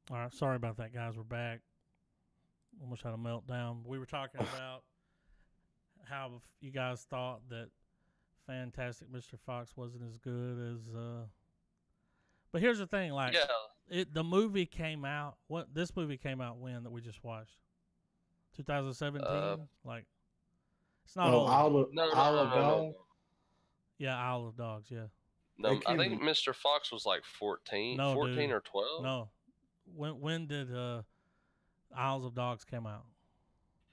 All right, sorry about that, guys. We're back. Almost had a meltdown. We were talking about how you guys thought that Fantastic Mr. Fox wasn't as good as. But here's the thing, like Yeah. the movie came out. What this movie came out when that we just watched? 2017. Like it's not Oh, old. Olive No. Dog. Yeah, Isle of Dogs. Yeah. No, It I came think Mr. Fox was like 14, No, 14 dude. or 12. No. When did Isles of Dogs came out?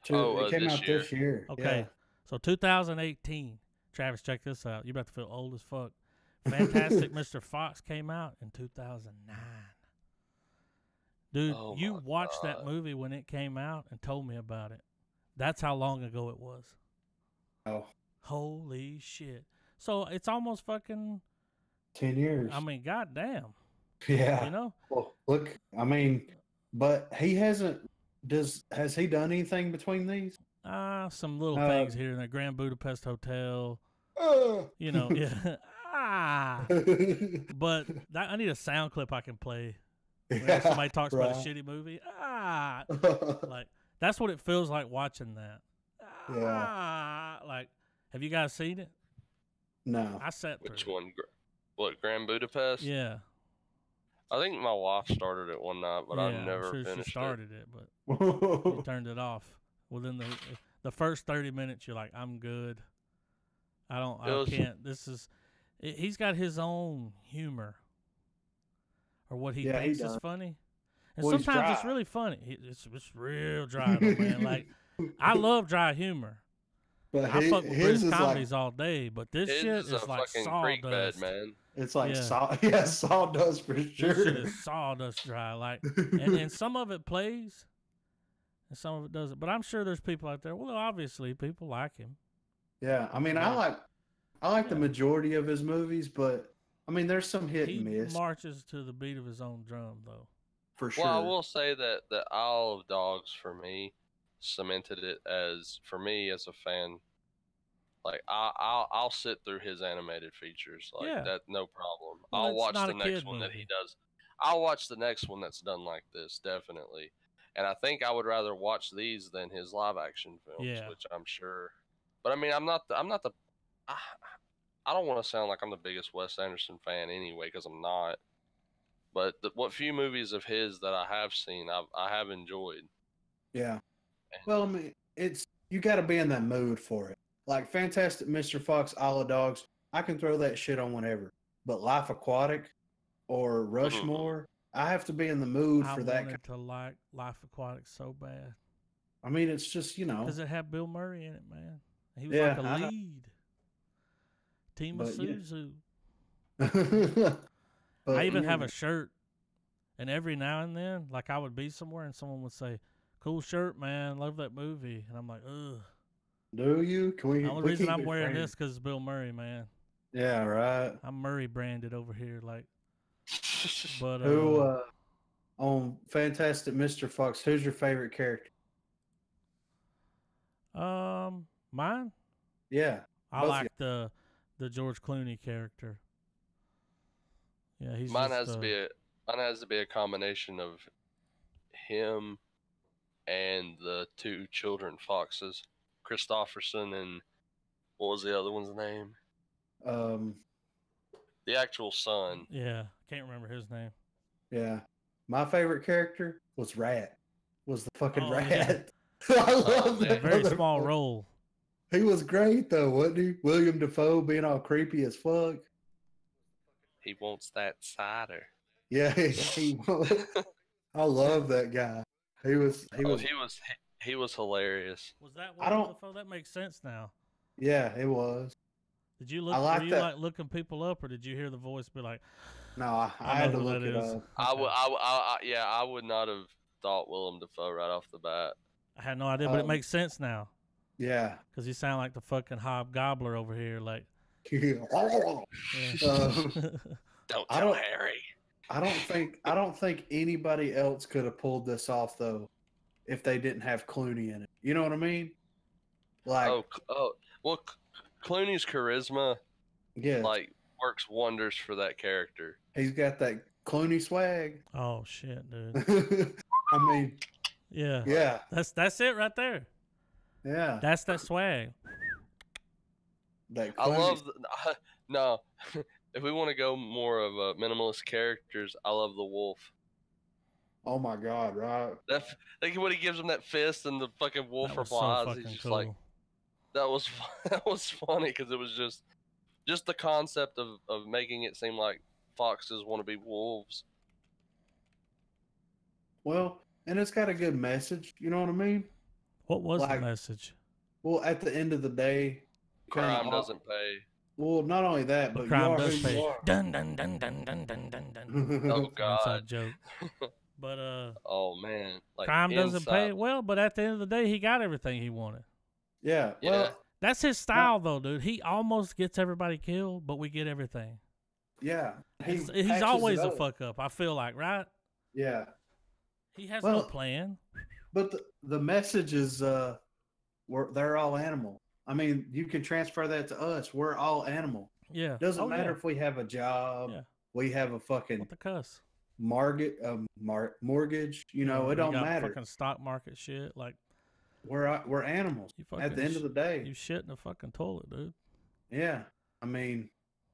it came this out year. this year. Okay. So 2018. Travis, check this out. You're about to feel old as fuck. Fantastic Mr. Fox came out in 2009. Dude, Oh you my watched that God. movie when it came out and told me about it. That's how long ago it was. Yeah. Oh, Holy shit. So it's almost fucking, 10 years. I mean, goddamn. yeah. You know? Well, look, I mean, but he hasn't. Has he done anything between these? Some little things here in the Grand Budapest Hotel. Uh, You know, yeah. But I need a sound clip I can play. Whenever somebody talks about a shitty movie. Like, that's what it feels like watching that. Like, have you guys seen it? No. I sat through Which it. one? What, Grand Budapest? Yeah. I think my wife started it one night, but yeah, I've never I'm sure finished she started it, but you turned it off. Within the first 30 minutes, you're like, I'm good. I can't. He's got his own humor. Or what he thinks is funny. And Well, sometimes it's dry. really funny. It's real dry, though, man. Like, I love dry humor. But I fuck with his British is comedies all day, but this His shit is a is like fucking creek bed, sawdust. man. it's like Yeah. sawdust for sure. This shit is sawdust dry. Like, and some of it plays, and some of it doesn't. But I'm sure there's people out there. Well, obviously, people like him. Yeah, I mean, I like the majority of his movies, but I mean, there's some hit He and miss marches to the beat of his own drum, though. for sure. Well, I will say that the Isle of Dogs for me cemented it as, for me as a fan, like I'll sit through his animated features like Yeah. that, no problem. Well, I'll it's watch not the a next kid one that he movie. does. I'll watch the next one that's done like this, definitely. And I think I would rather watch these than his live action films, Yeah. which I'm sure. But I mean, I'm not the. I don't want to sound like I'm the biggest Wes Anderson fan anyway, because I'm not. But what few movies of his that I have seen, I have enjoyed. Yeah. Well, I mean, you got to be in that mood for it. Like Fantastic Mr. Fox, Isle of Dogs, I can throw that shit on whenever. But Life Aquatic or Rushmore, I have to be in the mood for that. I wanted to like Life Aquatic so bad. I mean, it's just, Because it had Bill Murray in it, man. He was Yeah, like a I know. lead. Team of But, yeah. Suzu. But, I even you have know, a shirt, and every now and then, like I would be somewhere and someone would say, "Cool shirt, man. Love that movie." And I'm like, ugh. Do you? Can we? The only we reason can't I'm be wearing friends. this because it's Bill Murray, man. Yeah, right. I'm Murray branded over here, like. But Who on Fantastic Mr. Fox? Who's your favorite character? mine. Yeah, I both of like the George Clooney character. Yeah, he's Mine just, has to be a combination of him and the two children foxes, Christopherson and what was the other one's name? The actual son. Yeah, can't remember his name. Yeah, my favorite character was Rat. Was the fucking Oh, Rat? yeah. I love that. Very small motherfucker. role. He was great though, wasn't he? William Dafoe being all creepy as fuck. He wants that cider. Yeah, he was. I love that guy. He was. He was hilarious. Was that I William don't- Dafoe? That makes sense now. Yeah, it was. Did you look? I like were you that. like looking people up, or did you hear the voice be like, No, I I had know to who look that it is. up. I would not have thought Willem Dafoe right off the bat. I had no idea, but it makes sense now Yeah. because you sound like the fucking hobgobbler over here. Like, Don't Don't I tell don't- Harry. I don't think anybody else could have pulled this off though, if they didn't have Clooney in it. You know what I mean? Like, Well, Clooney's charisma yeah, like works wonders for that character. he's got that Clooney swag. Oh shit, dude. I mean, yeah. That's it right there. Yeah. That's that swag. I love no. If we want to go more of minimalist characters, I love the wolf. Oh my god, right? Like when he gives him that fist and the fucking wolf replies, he's just cool. like, that was funny because it was just the concept of making it seem like foxes want to be wolves. Well, and it's got a good message. You know what I mean? What was the message? Well, at the end of the day, crime doesn't pay. Well, not only that, but crime you are does who pay. you are. Dun dun dun dun dun dun dun dun. Oh god, inside joke. But oh man, like crime doesn't pay. Well, but at the end of the day, he got everything he wanted. Yeah. Well, that's his style, though, dude. He almost gets everybody killed, but we get everything. Yeah. He's always a fuck up. I feel like, right? Yeah. He has no plan. But the message is, they're all animal. I mean, you can transfer that to us. We're all animal. Yeah. Doesn't matter if we have a job. Yeah. We have a fucking what the cuss mortgage. You know, it don't matter. Fucking stock market shit. Like we're animals. At the end of the day, you shit in a fucking toilet, dude. Yeah, I mean,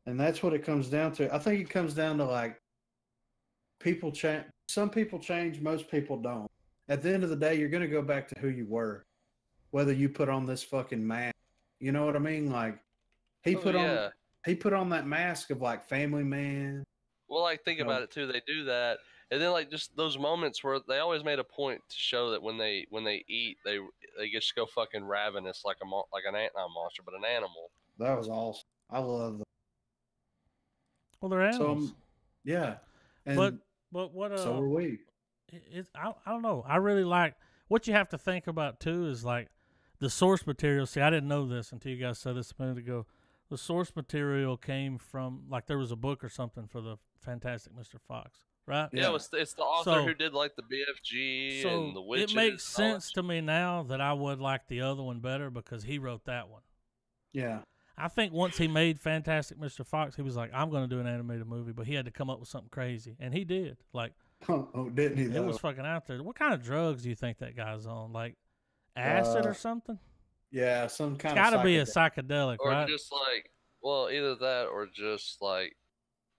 and that's what it comes down to. I think it comes down to like people change. Some people change. Most people don't. At the end of the day, you're gonna go back to who you were, whether you put on this fucking mask. You know what I mean? Like he put on that mask of like family man. Well, like think about it too. They do that, and then like just those moments where they always made a point to show that when they eat, they just go fucking ravenous like an not monster, but an animal. That was awesome. I love them. Well, they're animals. So, yeah, and but what? So are we. I don't know. I really like what you have to think about too is like the source material. See, I didn't know this until you guys said this a minute ago. The source material came from like there was a book or something for the Fantastic Mr. Fox, right? Yeah, it's the author who did like the BFG and the Witches. It makes sense to me now that I would like the other one better because he wrote that one. Yeah. I think once he made Fantastic Mr. Fox, he was like, I'm going to do an animated movie, but he had to come up with something crazy. And he did. Like, oh, didn't he? It was fucking out there. What kind of drugs do you think that guy's on? Like acid or something? Yeah, some kind it's gotta be a psychedelic, or right? Or just like, well, either that or just like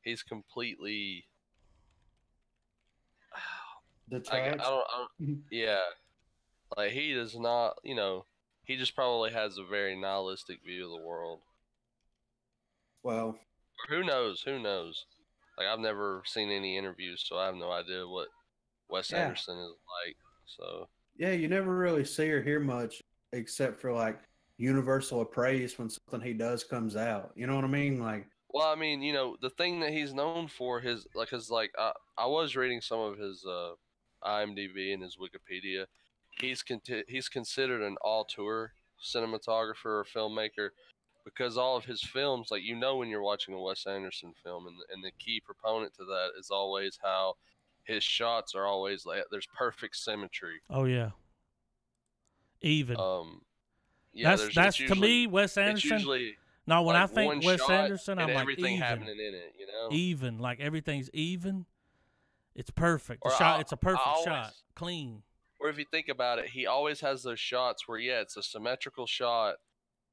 he's completely detached. I don't, yeah. Like he does not, you know, he just probably has a very nihilistic view of the world. Well, or who knows? Who knows? Like I've never seen any interviews, so I have no idea what Wes Anderson is like. So yeah, you never really see or hear much except for like universal praise when something he does comes out. You know what I mean? Like, well, I mean, you know, the thing that he's known for I was reading some of his IMDb and his Wikipedia. He's considered an auteur cinematographer or filmmaker because all of his films, like, you know, when you're watching a Wes Anderson film, and the key proponent to that is always how his shots are always like there's perfect symmetry. Oh yeah. Even. Yeah, that's usually, to me Wes Anderson. Usually, no, when I think Wes Anderson, I'm like everything even. happening in it, you know. Even, like everything's even. It's perfect. It's a perfect shot, clean. Or if you think about it, he always has those shots where it's a symmetrical shot,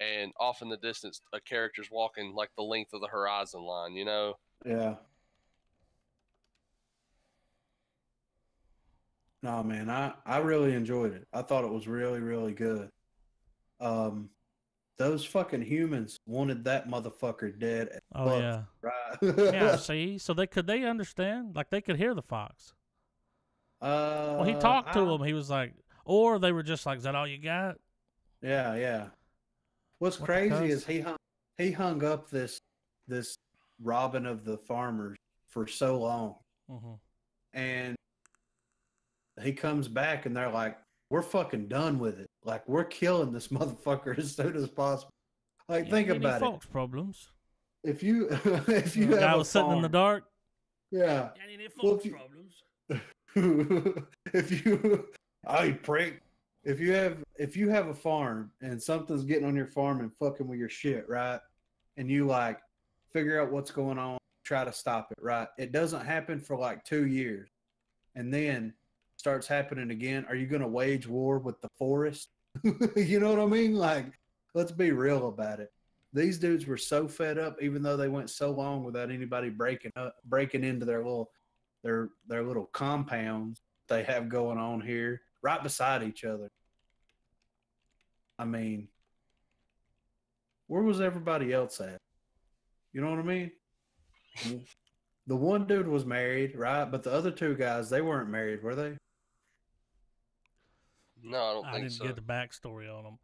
and off in the distance, a character's walking like the length of the horizon line, you know. Yeah. No, man, I really enjoyed it. I thought it was really, really good. Those fucking humans wanted that motherfucker dead. Oh yeah, right. Yeah. See, so they understand, like they could hear the fox. Well, he talked to them. He was like, or they were just like, "Is that all you got?" Yeah, yeah. What's crazy is he hung up this Robin of the Farmers for so long, and he comes back and they're like, we're fucking done with it. Like, we're killing this motherfucker as soon as possible. Like, think about it. Folks problems. If you have guy was sitting in the dark. Yeah. Any folks problems. If you, prick. If you have a farm and something's getting on your farm and fucking with your shit, right? And you like figure out what's going on, try to stop it, right? It doesn't happen for like 2 years. And then starts happening again. Are you going to wage war with the forest? You know what I mean? Like, let's be real about it. These dudes were so fed up, even though they went so long without anybody breaking into their little compounds they have going on here, right beside each other. I mean, where was everybody else at? You know what I mean? The one dude was married, right? But the other two guys, they weren't married, were they? No, I don't think didn't so. get the backstory on them.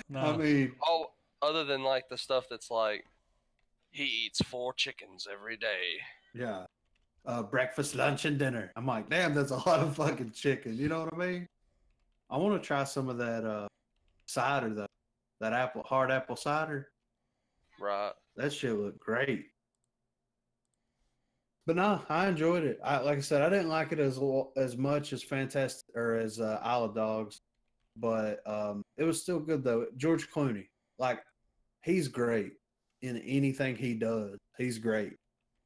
No. I mean, other than like the stuff that's like, he eats 4 chickens every day. Yeah. Breakfast, lunch, and dinner. I'm like, damn, that's a lot of fucking chicken. You know what I mean? I want to try some of that cider, though. That hard apple cider. Right. That shit looked great. But no, I enjoyed it. Like I said, I didn't like it as much as Fantastic or as Isle of Dogs, but it was still good though. George Clooney, like, he's great in anything he does. He's great,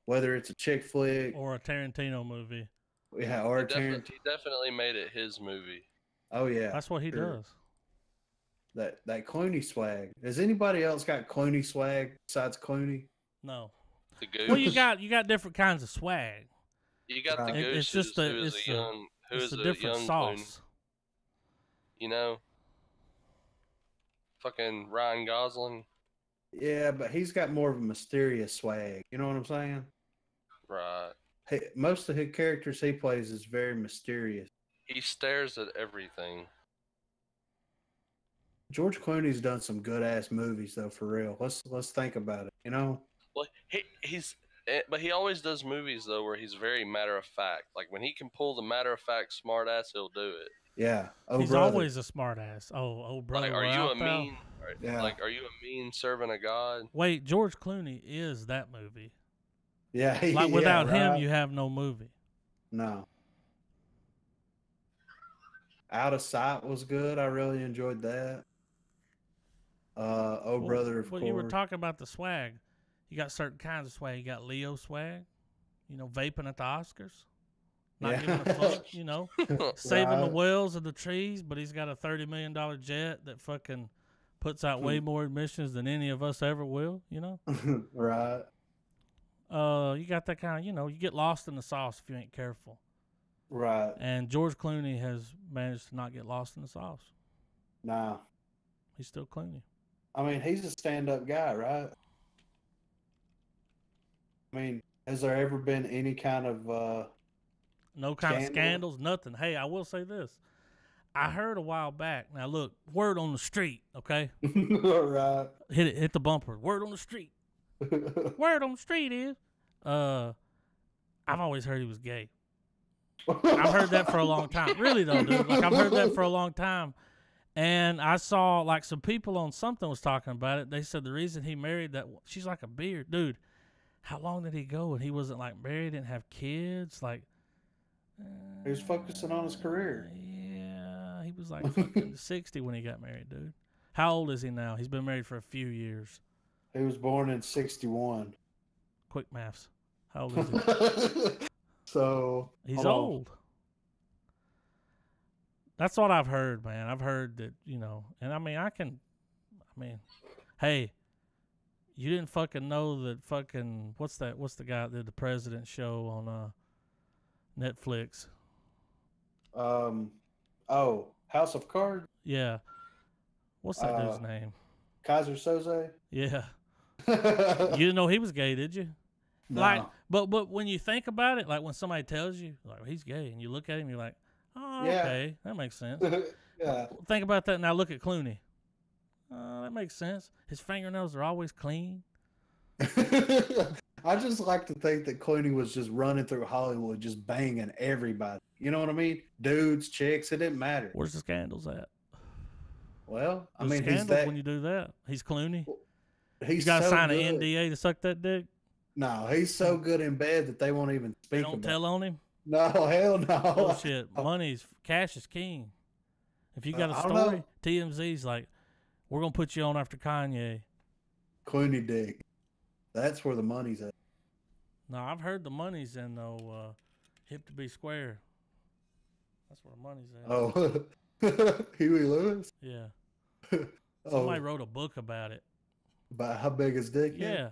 whether it's a chick flick or a Tarantino movie. Yeah, or he definitely made it his movie. Oh yeah, that's what he does. That Clooney swag. Has anybody else got Clooney swag besides Clooney? No. The Goose. Well, you got different kinds of swag. You got the Goose. It's just a different sauce. Clooney. You know, fucking Ryan Gosling. Yeah, but he's got more of a mysterious swag. You know what I'm saying? Right. Most of his characters he plays is very mysterious. He stares at everything. George Clooney's done some good ass movies though, for real. Let's think about it. You know. Well, but he always does movies though where he's very matter of fact. Like when he can pull the matter of fact smart ass, he'll do it. Yeah. He's always a smart ass. Oh, brother. Like, are you a pal? mean? Yeah. Like, are you a mean servant of God? Wait, George Clooney is that movie. Yeah. Like without him, you have no movie. No. Out of Sight was good. I really enjoyed that. Brother, of course. You were talking about the swag. You got certain kinds of swag. You got Leo swag. You know, vaping at the Oscars. Not giving a fuck, you know. Saving the whales and the trees, but he's got a $30 million jet that fucking puts out way more emissions than any of us ever will, you know? Right. You got that kind of, you know, you get lost in the sauce if you ain't careful. Right. And George Clooney has managed to not get lost in the sauce. Nah. He's still Clooney. I mean, he's a stand-up guy, right? I mean, has there ever been any kind of no kind of scandals, nothing? Hey, I will say this. I heard a while back. Now, look, word on the street, okay? Right. Hit the bumper. Word on the street. Word on the street is, I've always heard he was gay. I've heard that for a long time. Really, though, dude. Like, I've heard that for a long time. And I saw, like, some people on something was talking about it. They said the reason he married that, she's like a beard. Dude, how long did he go? And he wasn't, like, married, didn't have kids? Like, he was focusing on his career. Yeah, he was, like, fucking 60 when he got married, dude. How old is he now? He's been married for a few years. He was born in 61. Quick maths. How old is he? So. He's old. That's what I've heard, man. I've heard that, you know, and I mean, hey, you didn't fucking know that fucking, what's the guy that did the President show on Netflix? House of Cards? Yeah. What's that dude's name? Kaiser Soze? Yeah. You didn't know he was gay, did you? No. Like, but when you think about it, like when somebody tells you, like, he's gay, and you look at him, you're like, oh, okay, that makes sense. Yeah. Think about that now. Look at Clooney. That makes sense. His fingernails are always clean. I just like to think that Clooney was just running through Hollywood, just banging everybody. You know what I mean? Dudes, chicks, it didn't matter. Where's the scandals at? Well, I There's mean, he's that. When you do that, he's Clooney. He's you got to so sign good. an NDA to suck that dick. No, he's so good in bed that they won't even speak. They don't tell on him. No, hell no. Bullshit. Cash is king. If you got a story, TMZ's like, we're gonna put you on after Kanye. Clooney dick. That's where the money's at. No, I've heard the money's in though. Hip to be square. That's where the money's at. Oh, Huey Lewis. Yeah. Oh, Somebody wrote a book about it. about how big his dick is? Yeah.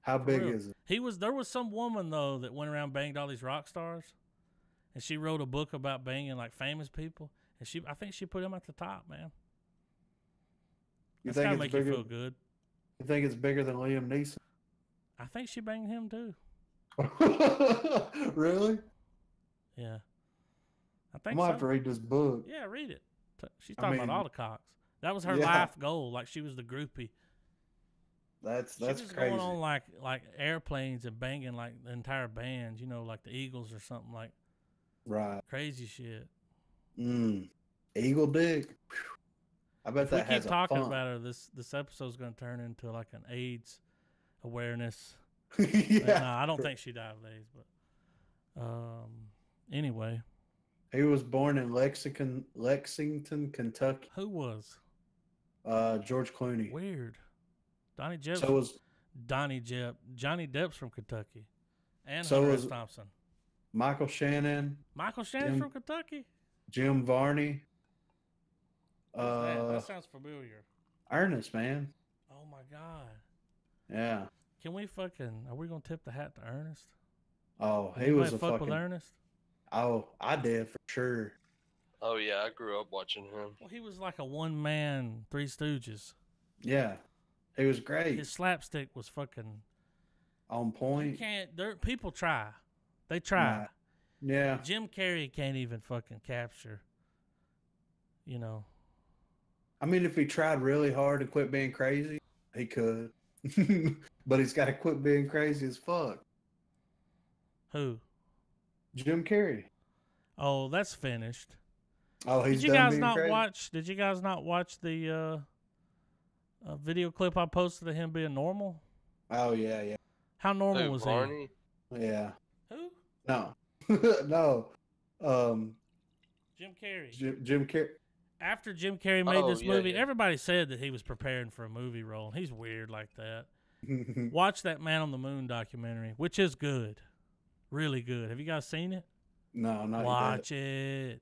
How For big real. is it? There was some woman though that went around banged all these rock stars, and she wrote a book about banging like famous people, and I think she put him at the top, man. You That's think gotta it's make bigger? you feel good. You think it's bigger than Liam Neeson? I think she banged him too. Really? Yeah. I I'm think gonna so. have to read this book. Yeah, read it. She's talking about all the cocks. That was her Yeah. life goal. Like she was the groupie. That's She was crazy. going on like airplanes and banging like the entire band, you know, like the Eagles or something, like Right. crazy shit. Eagle dick. Whew. I bet If we that has keep talking a fun. about her, this episode's going to turn into like an AIDS awareness. Yeah. No, I don't think she died of AIDS, but anyway. He was born in Lexington, Kentucky. Who was? George Clooney. Weird. Donnie Depp. So was Donnie Depp. Johnny Depp's from Kentucky. And So Hunter was- S. Thompson. Michael Shannon, Michael Shannon's Jim- from Kentucky? Jim Varney, Who's that sounds familiar. Ernest, man. Oh my God. Yeah. Can we are we going to tip the hat to Ernest? Oh, he Anybody was a fuck fucking. with Ernest? Oh, I did for sure. Oh yeah, I grew up watching him. Well, he was like a one-man Three Stooges. Yeah, he was great. His slapstick was fucking On You point. can't. People try. They try. Nah. Yeah. Jim Carrey can't even fucking capture. You know. I mean, if he tried really hard to quit being crazy, he could. But he's got to quit being crazy as fuck. Who? Jim Carrey. Oh, that's finished. Oh, he's Did you done guys being not crazy? watch? Did you guys not watch the video clip I posted of him being normal? Oh yeah, yeah, How normal Who, was Barney? yeah. he? Who? No, no. Jim Carrey. Jim Carrey. After Jim Carrey made Oh, this yeah, movie, yeah. everybody said that he was preparing for a movie role. He's weird like that. Watch that Man on the Moon documentary, which is good. Really good. Have you guys seen it? No, not Watch it.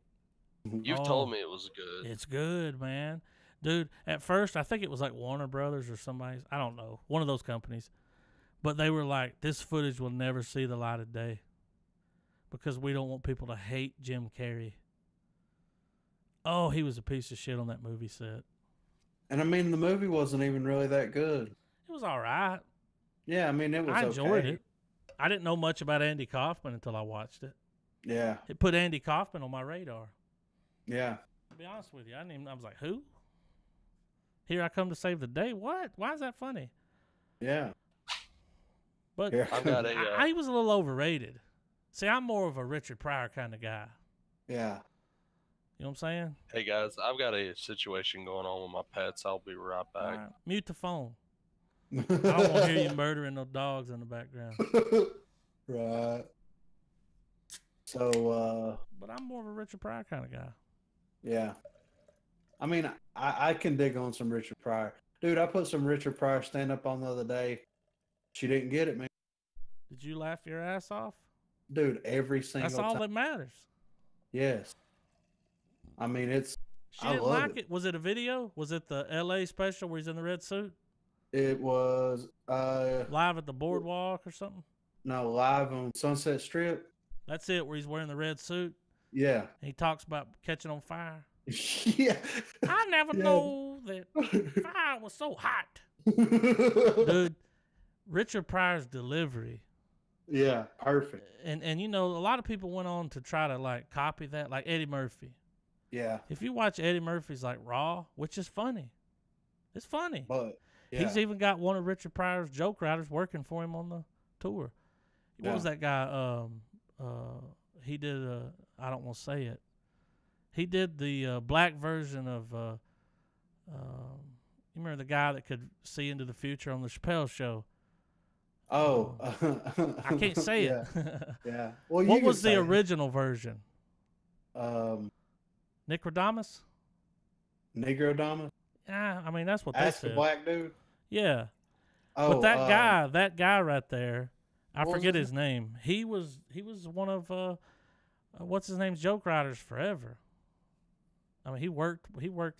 You've Oh. told me it was good. It's good, man. Dude, at first, I think it was like Warner Brothers or somebody. I don't know. One of those companies. But they were like, this footage will never see the light of day because we don't want people to hate Jim Carrey. Oh, he was a piece of shit on that movie set. And I mean, the movie wasn't even really that good. It was all right. Yeah, I mean, it was. I enjoyed okay. it. I didn't know much about Andy Kaufman until I watched it. Yeah, It put Andy Kaufman on my radar. yeah. To be honest with you, I was like, who? Here I come to save the day. What? Why is that funny? Yeah. But Yeah. I've got a. he was a little overrated. See, I'm more of a Richard Pryor kind of guy. Yeah. You know what I'm saying? Hey guys, I've got a situation going on with my pets. I'll be right back. All right. Mute the phone. I don't want to hear you murdering no dogs in the background. Right. So, But I'm more of a Richard Pryor kind of guy. yeah. I mean, I can dig on some Richard Pryor. Dude, I put some Richard Pryor stand up on the other day. She didn't get it, man. Did you laugh your ass off? Dude, every single That's all time. that matters. Yes. I mean, it's. She I didn't love like it. Was it a video? Was it the LA special where he's in the red suit? It was Live at the boardwalk or something? no live on Sunset Strip. That's it, where he's wearing the red suit. Yeah. And he talks about catching on fire. Yeah. I never Yeah. know that fire was so hot. Dude, Richard Pryor's delivery. Yeah, perfect. And you know, a lot of people went on to try to like copy that, like Eddie Murphy. Yeah, If you watch Eddie Murphy's like Raw, which is funny. It's funny. but yeah. He's even got one of Richard Pryor's joke writers working for him on the tour. What was that guy? He did. I don't want to say it. He did the black version of. You remember the guy that could see into the future on the Chappelle Show? Oh, I can't say yeah, it. yeah. Well, you What can was the say it. original version? Nick Nicodamus? Negro Yeah, I mean that's what Ask they the said. black dude. Yeah, Oh, but that guy right there, I forget his name. He was one of what's his name's joke writers forever. I mean,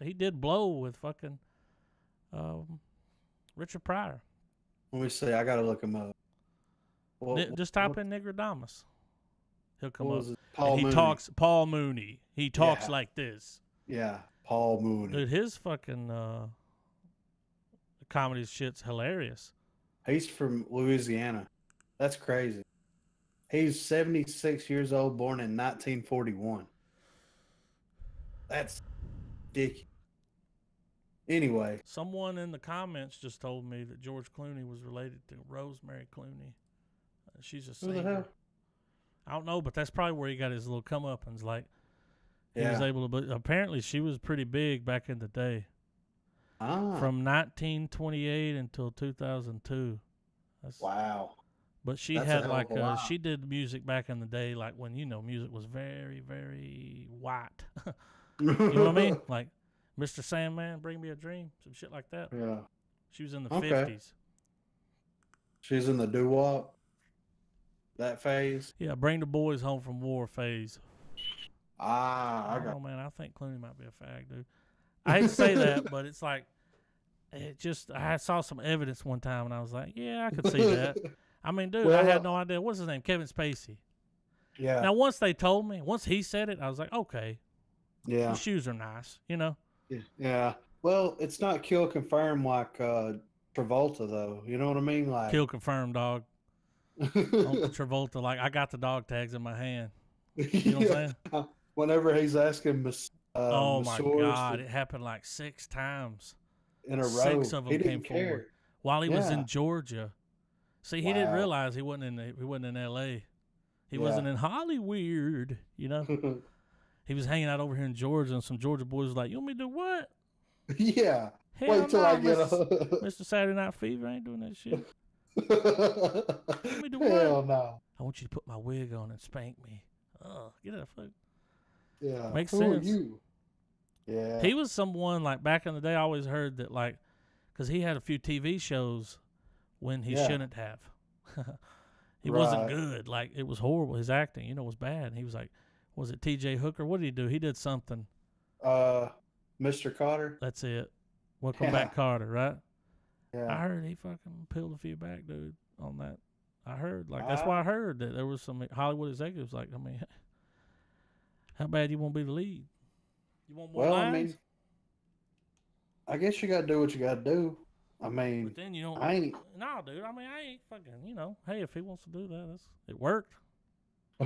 he did Blow with fucking Richard Pryor. Let me see. I gotta look him up. Just type in Nicodemus. He'll come up. Paul Mooney. He talks like this. Yeah, Paul Mooney. Dude, his fucking comedy shit's hilarious. He's from Louisiana. That's crazy. He's 76 years old, born in 1941. That's ridiculous. Anyway. Someone in the comments just told me that George Clooney was related to Rosemary Clooney. She's a singer. Who the hell? I don't know, but that's probably where he got his little comeuppance. Like, he was able to. But apparently, she was pretty big back in the day. From 1928 until 2002. Wow. But she had like she did music back in the day, like when music was very, very white. You know what I mean? Like Mr. Sandman, Bring Me a Dream, some shit like that. Yeah. She was in the 50s. She's in the doo-wop. That phase. Yeah, Bring the Boys Home from War phase. I don't know, man. I think Clooney might be a fag, dude. I hate to say that, but it's like I saw some evidence one time and I was like, yeah, I could see that. I mean, dude, I had no idea. What's his name? Kevin Spacey. Yeah. Now, once he said it, I was like, okay. Yeah. His shoes are nice, you know? Yeah. Well, it's not kill confirmed like Travolta, though. You know what I mean? Like kill confirmed, dog. Uncle Travolta, like, I got the dog tags in my hand. You know what I'm saying? Whenever he's asking oh, my God. It happened like 6 times. In a row. 6 of them came forward. While he was in Georgia. See, he didn't realize he wasn't in L.A. He wasn't in Hollywood, you know? He was hanging out over here in Georgia, and some Georgia boys was like, you want me to do what? Yeah. Hell wait till I get Mr. Saturday Night Fever ain't doing that shit. Hell no. I want you to put my wig on and spank me. Get that fuck. Yeah. Makes Who sense. Are you? Yeah. He was someone, like, back in the day, I always heard that, like, because he had a few TV shows when he shouldn't have. He wasn't good. Like, it was horrible. His acting, was bad. And he was like, was it T.J. Hooker? What did he do? He did something. Mr. Carter? That's it. Welcome back, Carter, right? Yeah. I heard he fucking peeled a few back, dude, on that. I heard. Like, that's why I heard that there was some Hollywood executives like, I mean, how bad you want to be the lead? You want more lines? I mean, I guess you got to do what you got to do. I mean, but then dude. I ain't fucking, hey, if he wants to do that, it worked.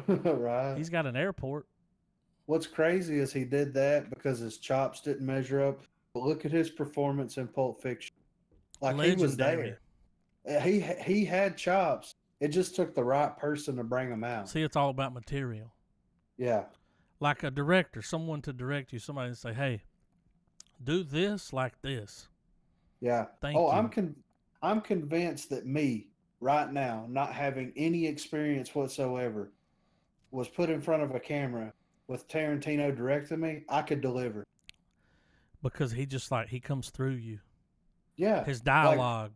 Right. He's got an airport. What's crazy is he did that because his chops didn't measure up. But look at his performance in Pulp Fiction. Like, legendary. He was there. He had chops. It just took the right person to bring him out. See, it's all about material. Yeah. Like a director, someone to direct you, somebody to say, hey, do this like this. Yeah. Thank you. I'm convinced that me, right now, not having any experience whatsoever, was put in front of a camera with Tarantino directing me, I could deliver. Because he comes through you. Yeah. His dialogue.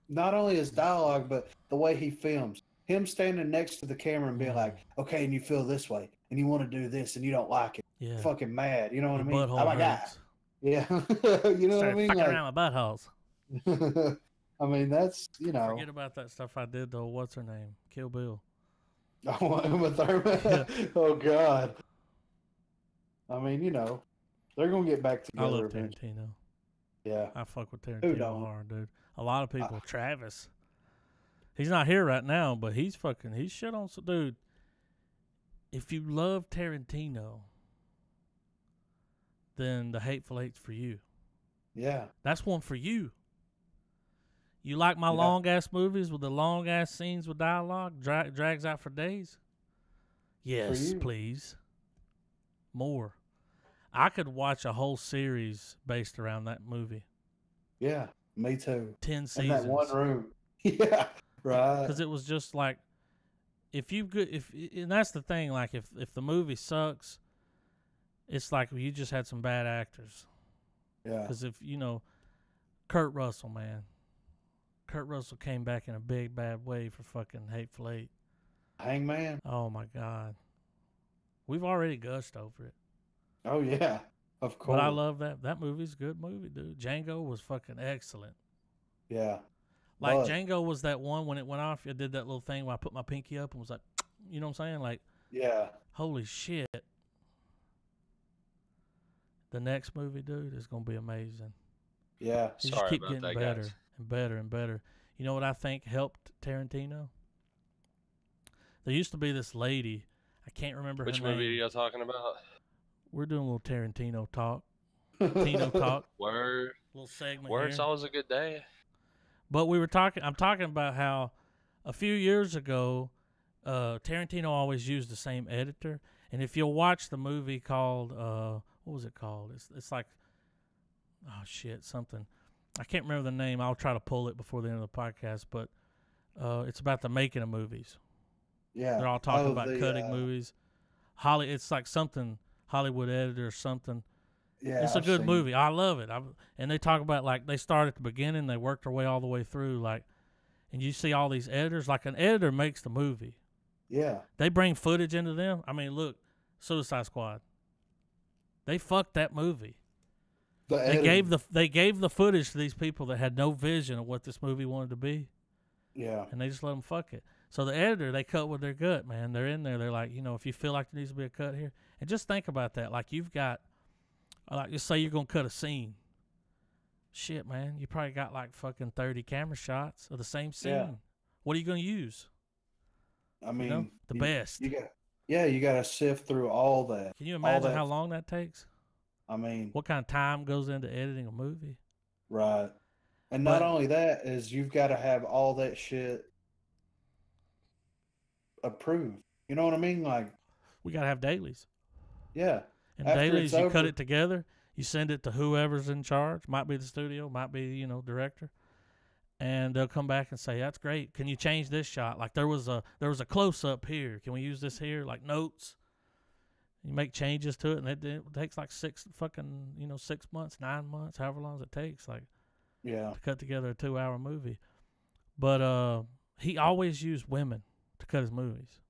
Not only his dialogue, but the way he films. Him standing next to the camera and being like, okay, and you feel this way, and you want to do this, and you don't like it. Yeah. Fucking mad. You know what I mean? Oh my God. Yeah. You know what I mean? Fucking around my buttholes. I mean, that's, Forget about that stuff I did, though. What's her name? Kill Bill. Oh, Uma Thurman? Yeah. Oh, God. I mean, they're going to get back together. I love Tarantino. Yeah. I fuck with Tarantino hard, dude. A lot of people. Travis. He's not here right now, but he's shit on some dude. If you love Tarantino, then The Hateful Eight's for you. Yeah. That's one for you. You like my long-ass movies with the long-ass scenes with dialogue? Drags out for days? Yes, please. More. I could watch a whole series based around that movie. Yeah, me too. 10 seasons. In that one room. Yeah, right. Because it was just like, and that's the thing, like, if the movie sucks, it's like you just had some bad actors. Yeah. Because Kurt Russell, man. Kurt Russell came back in a big bad way for fucking Hateful Eight. Hangman. Oh my God, we've already gushed over it. Oh yeah, of course. But I love that. That movie's a good movie, dude. Django was fucking excellent. Yeah. Like Django was that one when it went off. It did that little thing where I put my pinky up and was like, you know what I'm saying? Like, yeah. Holy shit. The next movie, dude, is gonna be amazing. Yeah. They just keep getting better and better and better. You know what I think helped Tarantino? There used to be this lady. I can't remember her name. Which movie are you guys talking about? We're doing a little Tarantino talk. Tino talk. Word. Little segment Word's here. always a good day. But we were talking. I'm talking about how a few years ago, Tarantino always used the same editor. And if you'll watch the movie called what was it called? It's like, oh shit, something. I can't remember the name. I'll try to pull it before the end of the podcast. But it's about the making of movies. Yeah, they're all talking about cutting movies. It's like something Hollywood editor or something. Yeah, it's a good movie. I love it. And they talk about like they start at the beginning, they work their way all the way through. Like, and you see all these editors. Like an editor makes the movie. Yeah, they bring footage into them. I mean, look, Suicide Squad. They fucked that movie. They gave the footage to these people that had no vision of what this movie wanted to be. Yeah, and they just let them fuck it. So the editor, they cut with their gut, man. They're in there. They're like, if you feel like there needs to be a cut here, and just think about that. Like you've got, like just say you're gonna cut a scene. Shit, man, you probably got like fucking 30 camera shots of the same scene. Yeah. What are you gonna use? I mean, the best. You got to sift through all that. Can you imagine how long that takes? I mean, what kind of time goes into editing a movie? Right. And not only that is you've got to have all that shit approved. You know what I mean? Like we got to have dailies. Yeah. And dailies, you cut it together, you send it to whoever's in charge. Might be the studio, might be, director. And they'll come back and say, "That's great. Can you change this shot? Like there was a close up here. Can we use this here? Like notes." You make changes to it, and it takes like 6 months, 9 months, however long it takes, like to cut together a 2-hour movie. But he always used women to cut his movies.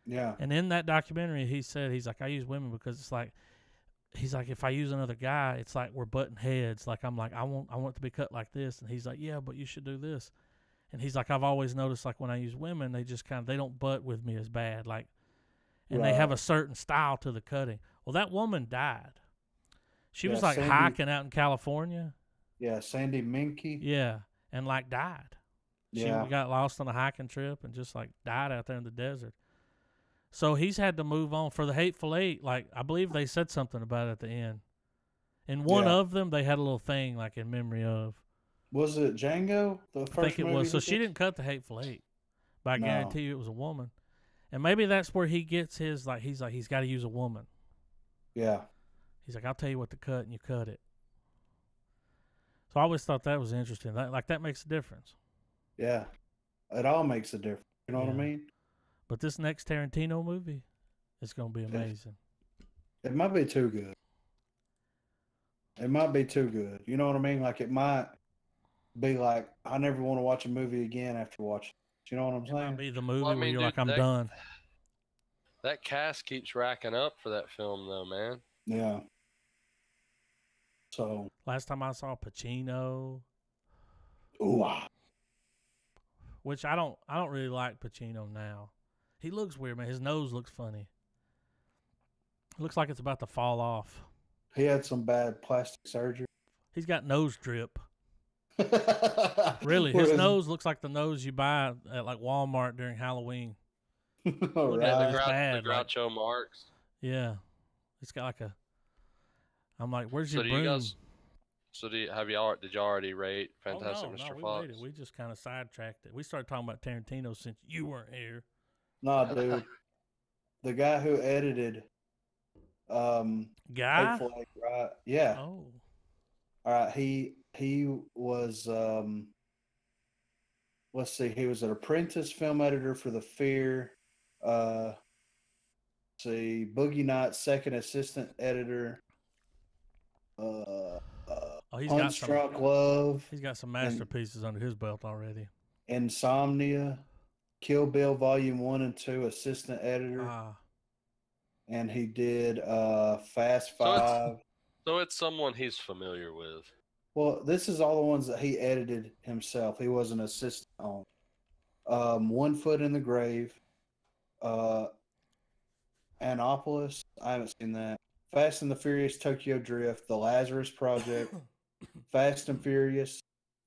Yeah. And in that documentary, he said, he's like, I use women because it's like, he's like, if I use another guy, it's like we're butting heads. Like I'm like, I want it to be cut like this, and he's like, yeah, but you should do this. And he's like, I've always noticed like when I use women, they just they don't butt with me as bad, like. And they have a certain style to the cutting. Well, that woman died. She was like hiking out in California. Yeah, Sandy Minky. Yeah, and like died. Yeah. She got lost on a hiking trip and just like died out there in the desert. So he's had to move on for the Hateful Eight. Like I believe they said something about it at the end. In one of them, they had a little thing like in memory of. Was it Django? The first I think it movie was. So she didn't cut the Hateful Eight, but I guarantee you it was a woman. And maybe that's where he gets his, he's got to use a woman. Yeah. He's like, I'll tell you what to cut, and you cut it. So I always thought that was interesting. That makes a difference. Yeah. It all makes a difference. You know what I mean? But this next Tarantino movie is going to be amazing. It might be too good. It might be too good. You know what I mean? Like, it might be like, I never want to watch a movie again after watching it. You know what I'm saying? It might be the movie where you're like, I'm done. That cast keeps racking up for that film, though, man. Yeah. So last time I saw Pacino, which I don't really like Pacino now. He looks weird, man. His nose looks funny. It looks like it's about to fall off. He had some bad plastic surgery. He's got nose drip. Really, his nose looks like the nose you buy at like Walmart during Halloween. Right. The Groucho Marx. Yeah, it's got like a. I'm like, where's your broom? Did you already rate Fantastic Mr. Fox? We just kind of sidetracked it. We started talking about Tarantino since you weren't here. Nah, dude, the guy who edited, Hateful Eight, right? Yeah. Oh. All right. He was let's see, he was an apprentice film editor for The Fear. Boogie Nights second assistant editor. Oh he's got Unstruck Love. He's got some masterpieces under his belt already. Insomnia, Kill Bill Volume 1 and 2, assistant editor. And he did Fast Five. So it's someone he's familiar with. Well, this is all the ones that he edited himself. He was an assistant on. 1 Foot in the Grave, Annapolis. I haven't seen that. Fast and the Furious Tokyo Drift, The Lazarus Project, Fast and Furious,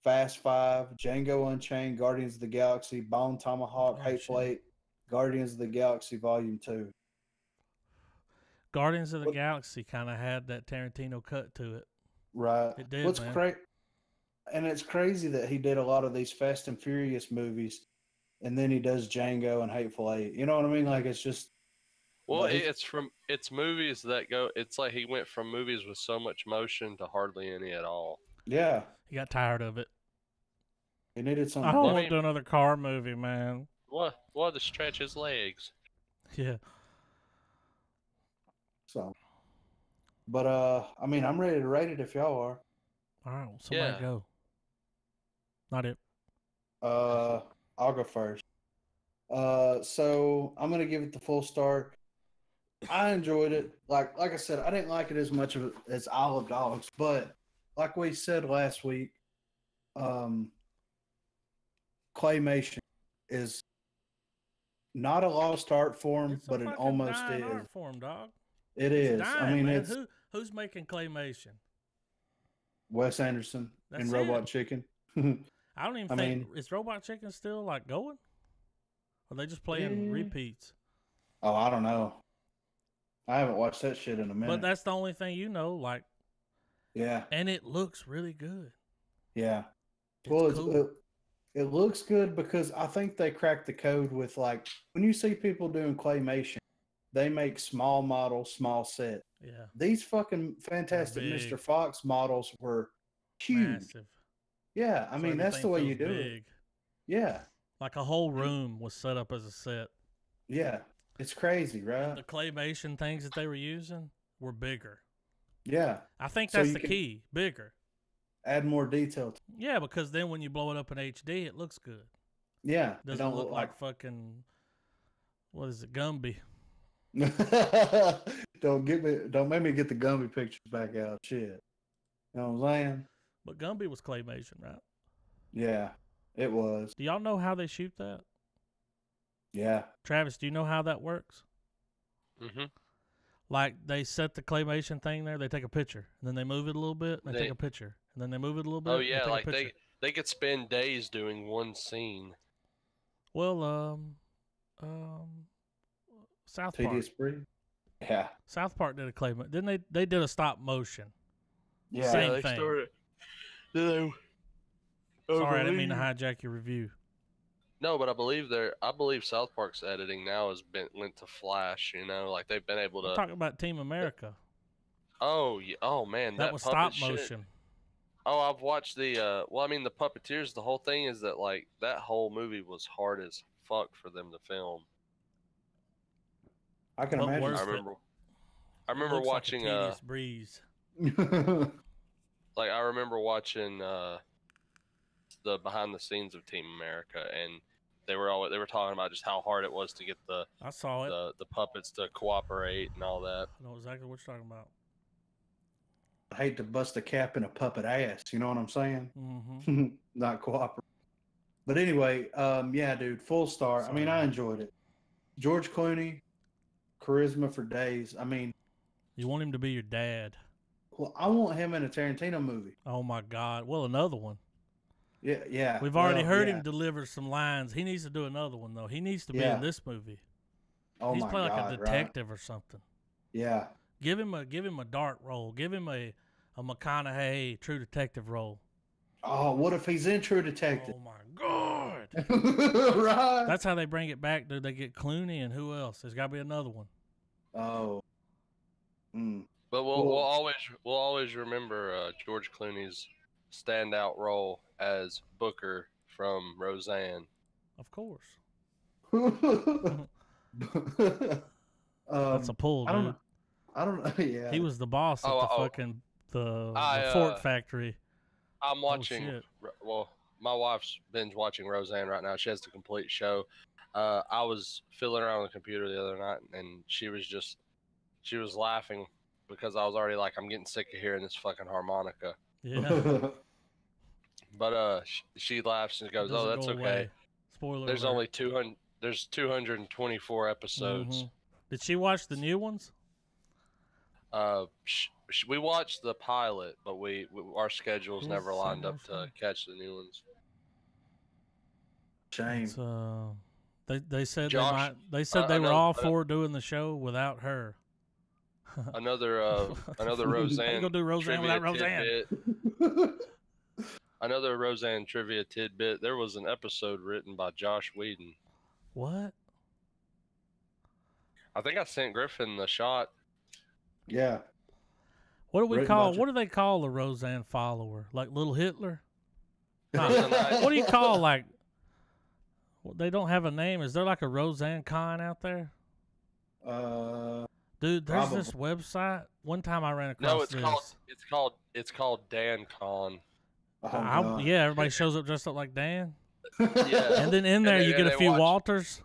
Fast Five, Django Unchained, Guardians of the Galaxy, Bone Tomahawk, Hateful Eight, Guardians of the Galaxy Volume 2. Guardians of the Galaxy kind of had that Tarantino cut to it. Right. It did, What's man. great, and it's crazy that he did a lot of these Fast and Furious movies, and then he does Django and Hateful Eight. You know what I mean? Like, it's just... Well, it's movies that go... It's like he went from movies with so much motion to hardly any at all. Yeah. He got tired of it. He needed something. I don't want to do another car movie, man. What? To stretch his legs. Yeah. So, but I mean, I'm ready to rate it if y'all are. All right, somebody go. Not it. I'll go first. So I'm gonna give it the full star. I enjoyed it. Like I said, I didn't like it as much as Isle of Dogs, but like we said last week, claymation is not a lost art form, but it almost is. Art form, dog. It is. Dying, I mean, man. Who's making claymation? Wes Anderson and Robot Chicken. I don't even think is Robot Chicken still like going? Or are they just playing repeats? Oh, I don't know. I haven't watched that shit in a minute. But that's the only thing you know, like. Yeah. And it looks really good. Yeah. Cool. It looks good because I think they cracked the code with, like, when you see people doing claymation, they make small models, small set. Yeah. These fucking Fantastic Mr. Fox models were huge. Massive. Yeah, I mean, that's the way you do it. Yeah. Like a whole room was set up as a set. Yeah. It's crazy, right? The claymation things that they were using were bigger. Yeah. I think that's the key. Bigger. Add more detail. Yeah, because then when you blow it up in HD, it looks good. Yeah. It doesn't look like fucking, what is it, Gumby. Don't make me get the Gumby pictures back out. Shit. You know what I'm saying? But Gumby was claymation, right? Yeah, it was. Do y'all know how they shoot that? Yeah. Travis, do you know how that works? Mm-hmm. Like, they set the claymation thing there, they take a picture, and then they move it a little bit, and they take a picture, and then they move it a little bit. Oh yeah, like they could spend days doing one scene. Well, South Park. Tedious breed. Yeah. South Park did a claymation. Didn't they did a stop motion. Yeah. Same thing. Sorry, I didn't mean to hijack your review. No, but I believe South Park's editing now has been linked to Flash. You know, like they've been able to. I'm talking about Team America. Oh yeah. Oh man, that was stop motion. Oh, I've watched the. Well, I mean, the Puppeteers. The whole thing is that like that whole movie was hard as fuck for them to film. I can imagine. I remember watching like a tedious breeze. Like I remember watching the behind the scenes of Team America, and they were talking about just how hard it was to get the puppets to cooperate and all that. I know exactly what you're talking about. I hate to bust a cap in a puppet ass. You know what I'm saying? Mm-hmm. Not cooperate. But anyway, yeah, dude, full star. I mean, I enjoyed it. George Clooney, charisma for days. I mean, you want him to be your dad. Well, I want him in a Tarantino movie. Oh my God! Well, another one. Yeah. We've already heard him deliver some lines. He needs to do another one though. He needs to be in this movie. Oh He's my God! playing like a detective or something. Yeah. Give him a dark role. Give him a McConaughey True Detective role. Oh, what if he's in True Detective? Oh my God! Right. That's how they bring it back. Do they get Clooney and who else? There's got to be another one. Oh. But we'll always remember George Clooney's standout role as Booker from Roseanne. Of course. That's a pull, dude. I don't know. Yeah. He was the boss at the Fort Factory. I'm watching. shit. Well, my wife's binge watching Roseanne right now. She has the complete show. I was fiddling around on the computer the other night, and she was laughing because I was already like, I'm getting sick of hearing this fucking harmonica. Yeah. But she laughs and goes, "Oh, that's okay. Away. Spoiler There's alert. only 200. There's 224 episodes." Did she watch the new ones? We watched the pilot, but our schedules never lined up to catch the new ones. Shame. They said Josh, they said they were all for doing the show without her. Another Roseanne. How you gonna do Roseanne without Roseanne? Another Roseanne trivia tidbit. There was an episode written by Josh Whedon. What? I think I sent Griffin the shot. Yeah. What do they call the Roseanne follower? Like Little Hitler? What do you call like? They don't have a name. Is there like a Roseanne con out there? Dude, there's this website. One time I ran across it's called Dan Con. Yeah, everybody shows up dressed up like Dan. Yeah. And then in there you get a few Walters.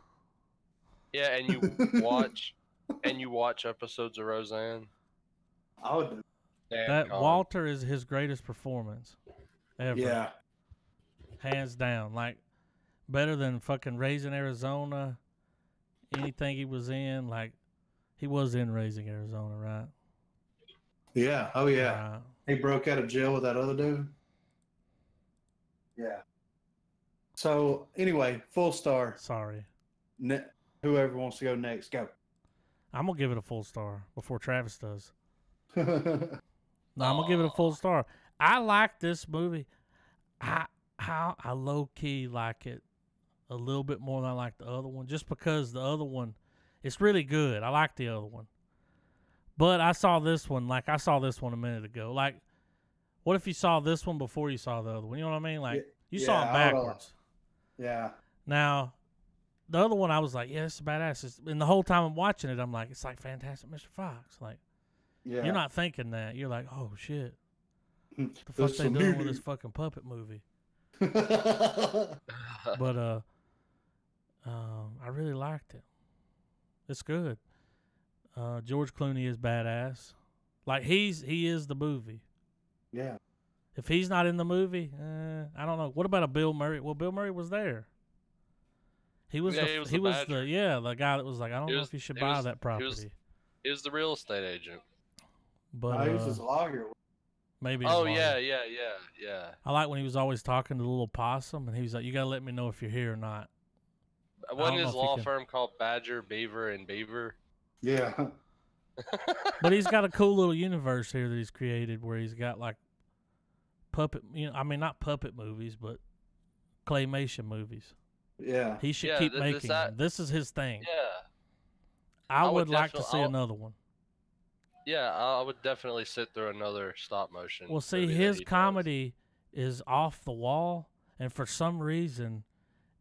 Yeah, and you watch episodes of Roseanne. I would do. That Walter is his greatest performance ever. Yeah. Hands down. Like better than fucking Raising Arizona. Anything he was in, like he was in Raising Arizona, right? Yeah. Oh yeah. He broke out of jail with that other dude. Yeah. So anyway, full star. Sorry. Whoever wants to go next, go. I'm gonna give it a full star before Travis does. No, I'm gonna give it a full star. I like this movie. I low key like it a little bit more than I like the other one, just because the other one, it's really good. I like the other one, but I saw this one a minute ago. Like, what if you saw this one before you saw the other one? You know what I mean? Like, you saw it backwards. Yeah. Now, the other one, I was like, yeah, it's badass. And the whole time I'm watching it, I'm like, it's like Fantastic Mr. Fox. Like, you're not thinking that. You're like, oh, shit. The fuck they doing with this fucking puppet movie? But I really liked it. It's good. George Clooney is badass. Like, he is the movie. Yeah. If he's not in the movie, I don't know. What about a Bill Murray? Well, Bill Murray was there. He was the guy that was like, I don't know if you should buy that property. He was the real estate agent. But he was his lawyer. Maybe. Oh yeah. I like when he was always talking to the little possum, and he was like, "You gotta let me know if you're here or not." Wasn't his law firm called Badger, Beaver, and Beaver? Yeah. But he's got a cool little universe here that he's created, where he's got like puppet. Not puppet movies, but claymation movies. Yeah. He should keep making them. This is his thing. Yeah. I would like to see another one. Yeah, I would definitely sit through another stop motion. Well, see, his comedy is off the wall, and for some reason,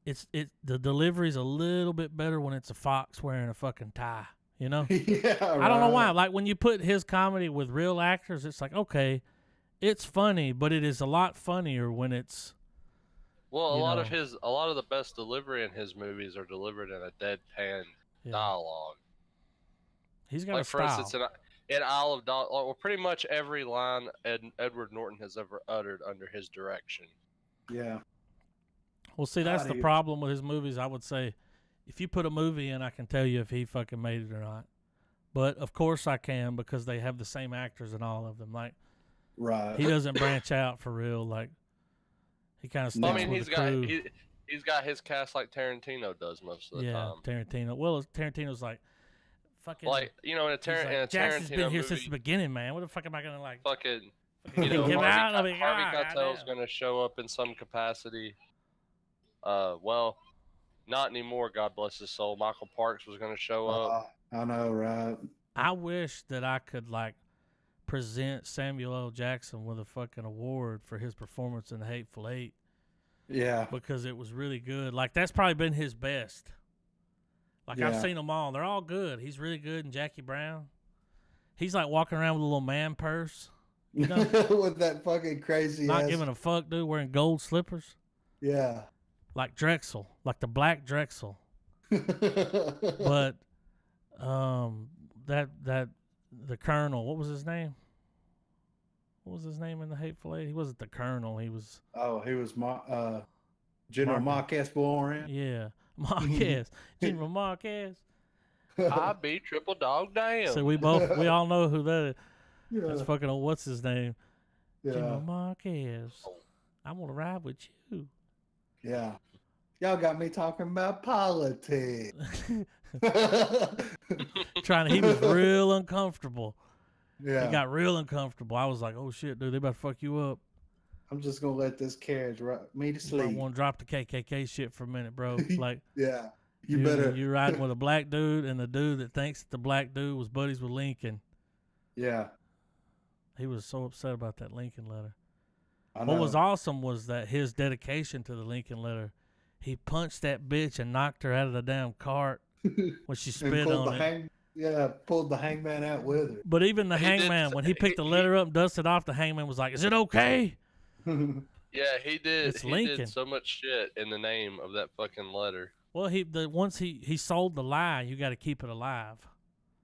the delivery's a little bit better when it's a fox wearing a fucking tie. You know? Yeah. I don't know why. Like when you put his comedy with real actors, it's like, okay, it's funny, but it is a lot funnier when it's. Well, a lot of the best delivery in his movies are delivered in a deadpan dialogue. He's got a style. For instance, in Isle of Dogs, well, pretty much every line Edward Norton has ever uttered under his direction. Yeah. Well, see, that's the problem with his movies. I would say, if you put a movie in, I can tell you if he fucking made it or not. But of course I can, because they have the same actors in all of them. Like, right. He doesn't branch out for real. Like, he kind of sticks with the crew. He's got his cast like Tarantino does most of the time. Yeah, Tarantino. Well, Tarantino's like. Fucking, like, in a Tarantino Jackson's been here movie, since the beginning, man. What the fuck am I gonna like? Fucking, get out of it. Harvey Keitel's gonna show up in some capacity. Well, not anymore. God bless his soul. Michael Parks was gonna show up. I know, right? I wish that I could like present Samuel L. Jackson with a fucking award for his performance in The Hateful Eight. Yeah, because it was really good. Like that's probably been his best. Like, I've seen them all. They're all good. He's really good. And Jackie Brown, he's like walking around with a little man purse. You know? With that fucking crazy Not ass. giving a fuck, dude, wearing gold slippers. Yeah. Like Drexel, like the black Drexel. But that the Colonel, what was his name? What was his name in the Hateful Eight? He wasn't the Colonel. He was. Oh, he was General Marquez Boran. Yeah, Marquez, General Marquez. I be triple dog down. So we all know who that is. Yeah. That's fucking old, what's his name? Yeah. General Marquez. I'm gonna ride with you. Yeah. Y'all got me talking about politics. He was real uncomfortable. Yeah. He got real uncomfortable. I was like, oh shit, dude, they about to fuck you up. I'm just gonna let this carriage rock me to sleep. I want to drop the KKK shit for a minute, bro. Like, yeah, you're riding with a black dude and the dude that thinks that the black dude was buddies with Lincoln. Yeah, he was so upset about that Lincoln letter. I know. What was awesome was that his dedication to the Lincoln letter. He punched that bitch and knocked her out of the damn cart when she spit on it. Pulled the hangman out with her. But even the hangman, when he picked the letter up and dusted off, the hangman was like, "Is it okay?" Yeah, he did. It's he Lincoln. did so much shit in the name of that fucking letter. Well, once he sold the lie, you got to keep it alive.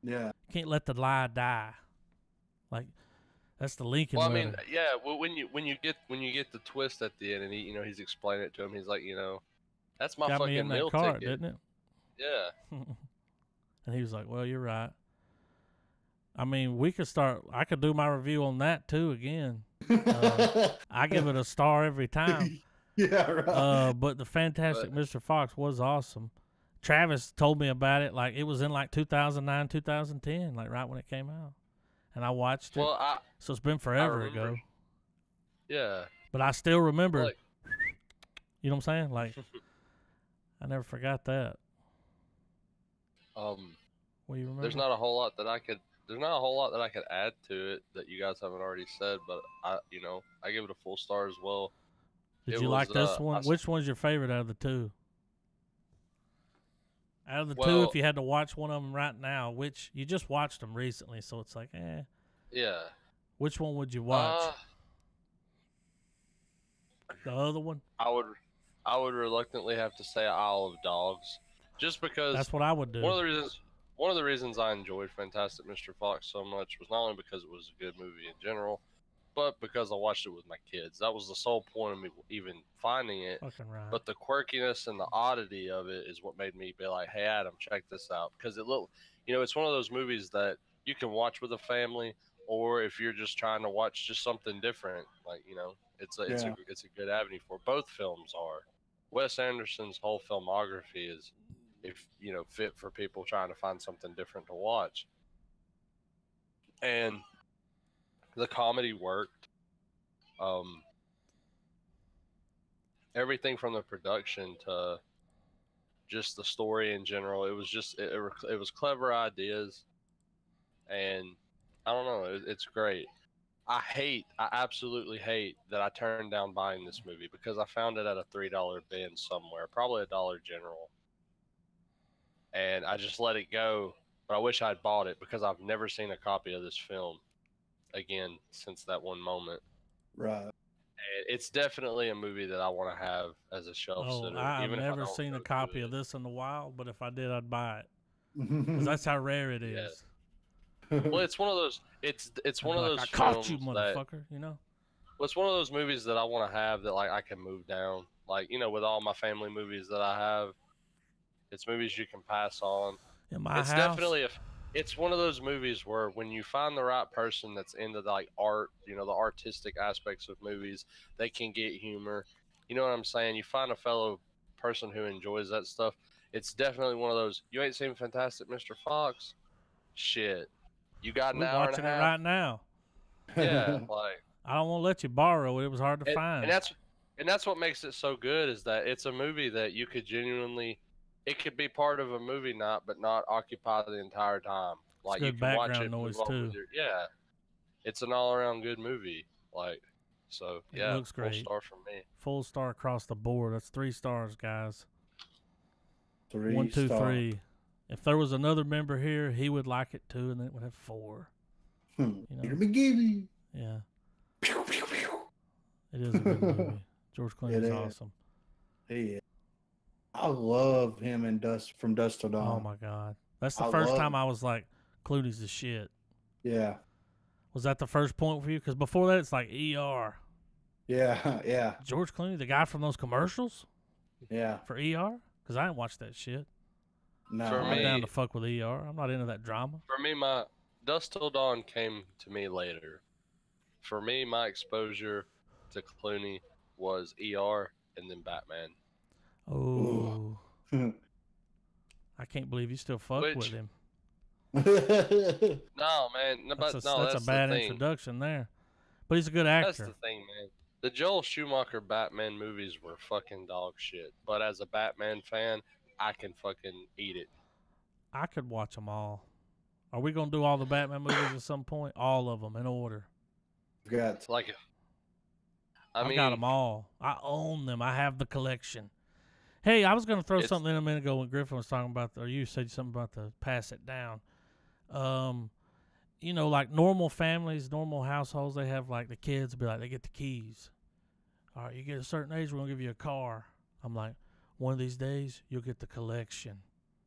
Yeah, you can't let the lie die. Like that's the Lincoln. Well, I letter. mean, yeah. Well, when you get the twist at the end, and he's explaining it to him, he's like, that's my got fucking me in meal that cart, ticket, didn't it? Yeah. And he was like, "Well, you're right." I mean, I could do my review on that too again. I give it a star every time. Yeah, right. But the Fantastic Mr. Fox was awesome. Travis told me about it. Like it was in like 2009, 2010, like right when it came out, and I watched it. So it's been forever ago. Yeah. But I still remember. Like, you know what I'm saying? Like, I never forgot that. What do you remember? There's not a whole lot that I could add to it that you guys haven't already said, but I give it a full star as well. Did you like this one? Which one's your favorite out of the two? Out of the two, if you had to watch one of them right now, which you just watched them recently, so it's like, Yeah. Which one would you watch? The other one? I would reluctantly have to say Isle of Dogs, just because that's what I would do. One of the reasons I enjoyed Fantastic Mr. Fox so much was not only because it was a good movie in general, but because I watched it with my kids. That was the sole point of me even finding it. Fucking right. But the quirkiness and the oddity of it is what made me be like, "Hey, Adam, check this out," because it's one of those movies that you can watch with a family, or if you're just trying to watch just something different, like it's a good avenue for. Both films are. Wes Anderson's whole filmography is, fit for people trying to find something different to watch. And the comedy worked. Everything from the production to just the story in general, it was just it was clever ideas, and I don't know, it's great. I absolutely hate that I turned down buying this movie because I found it at a $3 bin somewhere, probably a Dollar General, and I just let it go. But I wish I'd bought it because I've never seen a copy of this film again since that one moment. Right. And it's definitely a movie that I want to have as a shelf sitter. I've never seen a copy of this in a while, but if I did, I'd buy it because that's how rare it is. Yeah. Well, it's one of those. It's one of those. I caught you, motherfucker. Well, it's one of those movies that I want to have that I can move down. Like with all my family movies that I have, it's movies you can pass on. In my house, definitely it's one of those movies where when you find the right person that's into art, the artistic aspects of movies, they can get humor. You know what I'm saying? You find a fellow person who enjoys that stuff. It's definitely one of those. You ain't seen Fantastic Mr. Fox? Shit. You got an hour and a half. We're watching it right now. Yeah, I don't want to let you borrow it. It was hard to find. And that's what makes it so good is that it's a movie that you could genuinely. It could be part of a movie night, but not occupy the entire time. Like you can watch it, noise too. Yeah, it's an all-around good movie. So yeah, it looks great. Full star from me. Full star across the board. That's 3 stars, guys. 3 1, 2, 3. If there was another member here, he would like it too, and then it would have 4. McGeevy. Yeah. It is a good movie. George Clooney's awesome. He is. I love him in From Dusk Till Dawn. Oh my God, that's the first time I was like, Clooney's the shit. Yeah. Was that the first point for you? Because before that, it's like ER. Yeah, yeah. George Clooney, the guy from those commercials. Yeah. For ER, because I didn't watch that shit. No, I'm down to fuck with ER. I'm not into that drama. For me, my Dusk Till Dawn came to me later. For me, my exposure to Clooney was ER and then Batman. Oh. I can't believe you still fuck with him. No, man. That's a bad introduction there. But he's a good actor. That's the thing, man. The Joel Schumacher Batman movies were fucking dog shit. But as a Batman fan, I can fucking eat it. I could watch them all. Are we going to do all the Batman movies at some point? All of them in order. Got like, I got them all. I own them. I have the collection. Hey, I was going to throw something in a minute ago when Griffin was talking about, or you said something about the pass it down. You know, like normal families, normal households, they have like the kids be like, they get the keys. All right, you get a certain age, we're going to give you a car. I'm like, one of these days, you'll get the collection.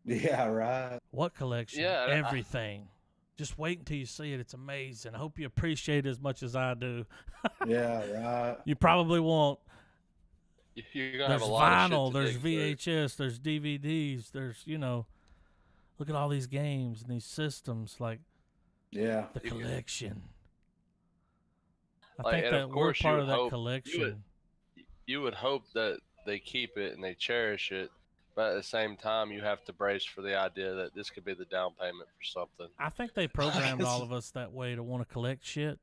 Yeah, right. What collection? Yeah, everything. Just wait until you see it. It's amazing. I hope you appreciate it as much as I do. Yeah, right. You probably won't. You're gonna there's have a lot vinyl, of shit to there's VHS, there's DVDs, there's, you know, look at all these games and these systems. Like, yeah, the collection. I think that we're part of that collection. You would hope that they keep it and they cherish it. But at the same time, you have to brace for the idea that this could be the down payment for something. I think they programmed all of us that way to want to collect shit.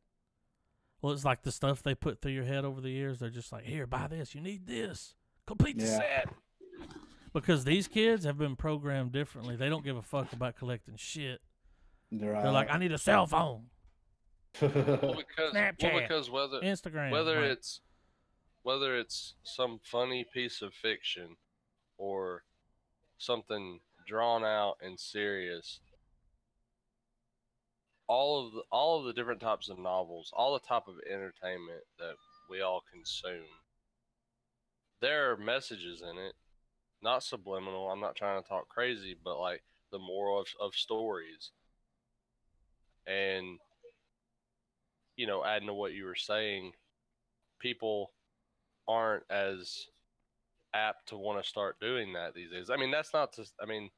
Well, it's like the stuff they put through your head over the years. They're just like, here, buy this. You need this. Complete the set. Because these kids have been programmed differently. They don't give a fuck about collecting shit. They're like, I need a cell phone. Snapchat, because Instagram. Whether it's some funny piece of fiction or something drawn out and serious, all of the different types of novels, all the type of entertainment that we all consume, there are messages in it, not subliminal. I'm not trying to talk crazy, but like the moral of stories. And, you know, adding to what you were saying, people aren't as apt to want to start doing that these days. I mean, that's not just, I mean,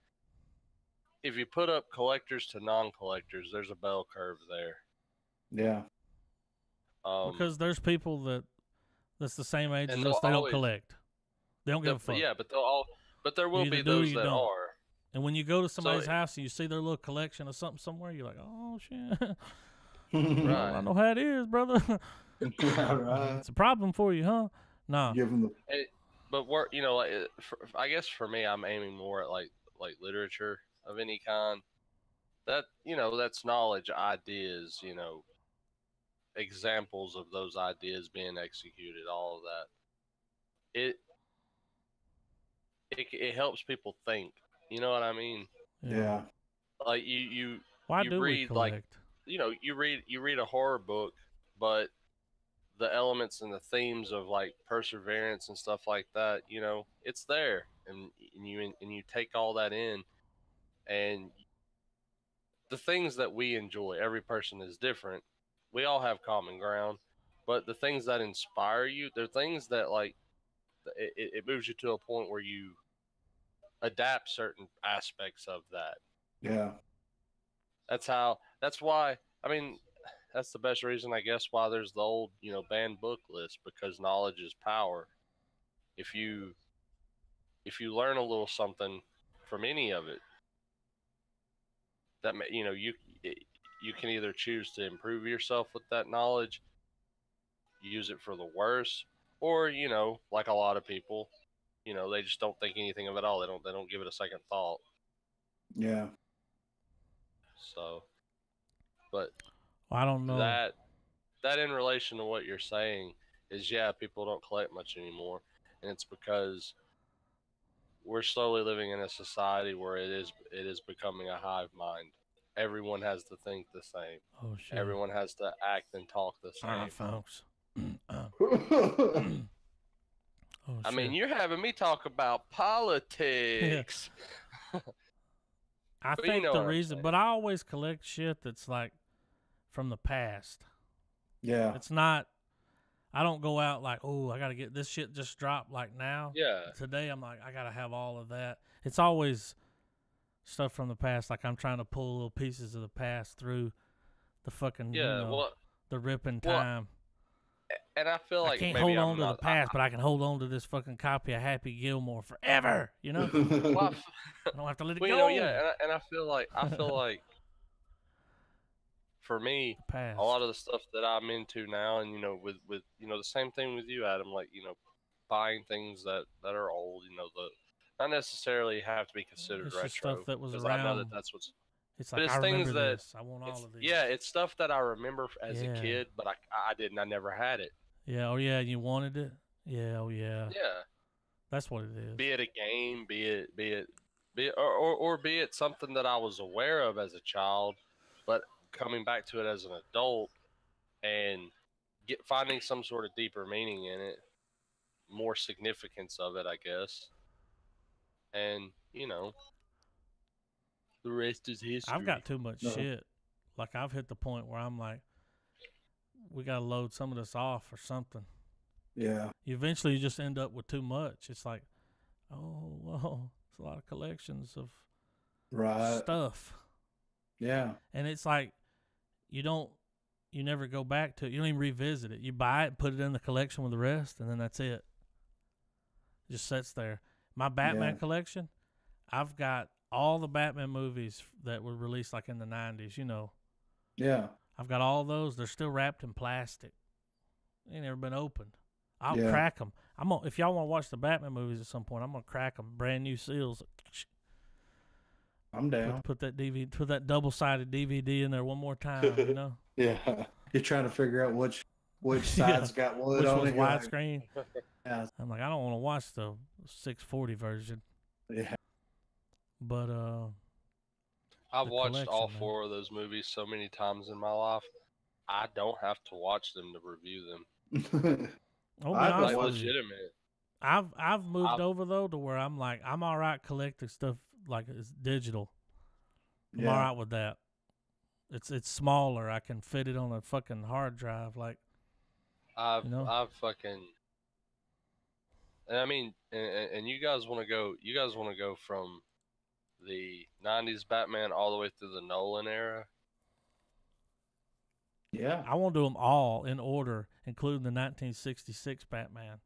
if you put up collectors to non-collectors, there's a bell curve there. Yeah. Because there's people that's the same age as us, they don't collect. They don't give a fuck. Yeah, but there will be those that are. And when you go to somebody's house and you see their little collection of something somewhere, you're like, oh, shit. Right. I know how it is, brother. Right. It's a problem for you, huh? Nah. Give them but you know, like, I guess for me, I'm aiming more at like literature of any kind. That, you know, that's knowledge, ideas, you know, examples of those ideas being executed, all of that. It helps people think. You know what I mean? Yeah. Like you Why do read, we collect? like, you know, you read a horror book, but the elements and the themes of like perseverance and stuff like that, you know, it's there, and you take all that in, and the things that we enjoy, every person is different. We all have common ground, but the things that inspire you, they're things that, like, it moves you to a point where you adapt certain aspects of that. Yeah. That's why, I mean, that's the best reason, I guess, why there's the old, you know, banned book list, because knowledge is power. If you learn a little something from any of it, that, you know, you can either choose to improve yourself with that knowledge, use it for the worse, or, you know, like a lot of people, you know, they just don't think anything of it all. They don't give it a second thought. Yeah. So, but I don't know that in relation to what you're saying is, yeah, people don't collect much anymore, and it's because we're slowly living in a society where it is becoming a hive mind. Everyone has to think the same. Oh shit! Everyone has to act and talk the same. All right, folks. Oh, I shit. mean, you're having me talk about politics. I But think you know the what I'm reason, saying. but I always collect shit that's like from the past. Yeah. It's not. I don't go out like, oh, I gotta get this shit just dropped like now. Yeah. Today I'm like, I gotta have all of that. It's always stuff from the past. Like I'm trying to pull little pieces of the past through the fucking, Yeah. the ripping Well, time. and I feel I like can't maybe hold on I'm to the not. past, but I can hold on to this fucking copy of Happy Gilmore forever. You know, Well, I don't have to let it well, go. and I feel like for me, The past. a lot of the stuff that I'm into now, and with the same thing with you, Adam, like buying things that are old, the not necessarily have to be considered It's retro, just stuff that was because around. I know that that's what's. It's But like it's I things remember that this. I want all of these. yeah, it's stuff that I remember as a kid, but I didn't. I never had it. Yeah. Oh yeah. You wanted it. Yeah. Oh yeah. Yeah. That's what it is. Be it a game, be it or be it something that I was aware of as a child, but coming back to it as an adult and finding some sort of deeper meaning in it, more significance of it, I guess. And the rest is history. I've got too much shit. Like I've hit the point where I'm like, we gotta load some of this off or something. Yeah. Eventually, you just end up with too much. It's like, oh well, it's a lot of collections of stuff. Yeah. And it's like, you never go back to it. You don't even revisit it. You buy it, put it in the collection with the rest, and then that's it. It just sits there. My Batman collection, I've got all the Batman movies that were released like in the 90s, Yeah. I've got all those. They're still wrapped in plastic. They ain't never been opened. I'll crack them. If y'all want to watch the Batman movies at some point, I'm gonna crack them. Brand new seals. I'm down. Put that put that double-sided DVD in there one more time. Yeah. You're trying to figure out which side's got wood on it. Which one's widescreen? Yeah. I'm like, I don't want to watch the 640 version. Yeah. But I've watched all 4 of those movies so many times in my life. I don't have to watch them to review them. Like legitimate. I've moved over though to where I'm like, I'm all right collecting stuff like it's digital. I'm all right with that. It's smaller. I can fit it on a fucking hard drive. Like I've fucking. And I mean, and you guys want to go. You guys want to go from the '90s Batman all the way through the Nolan era. Yeah, I want to do them all in order, including the 1966 Batman.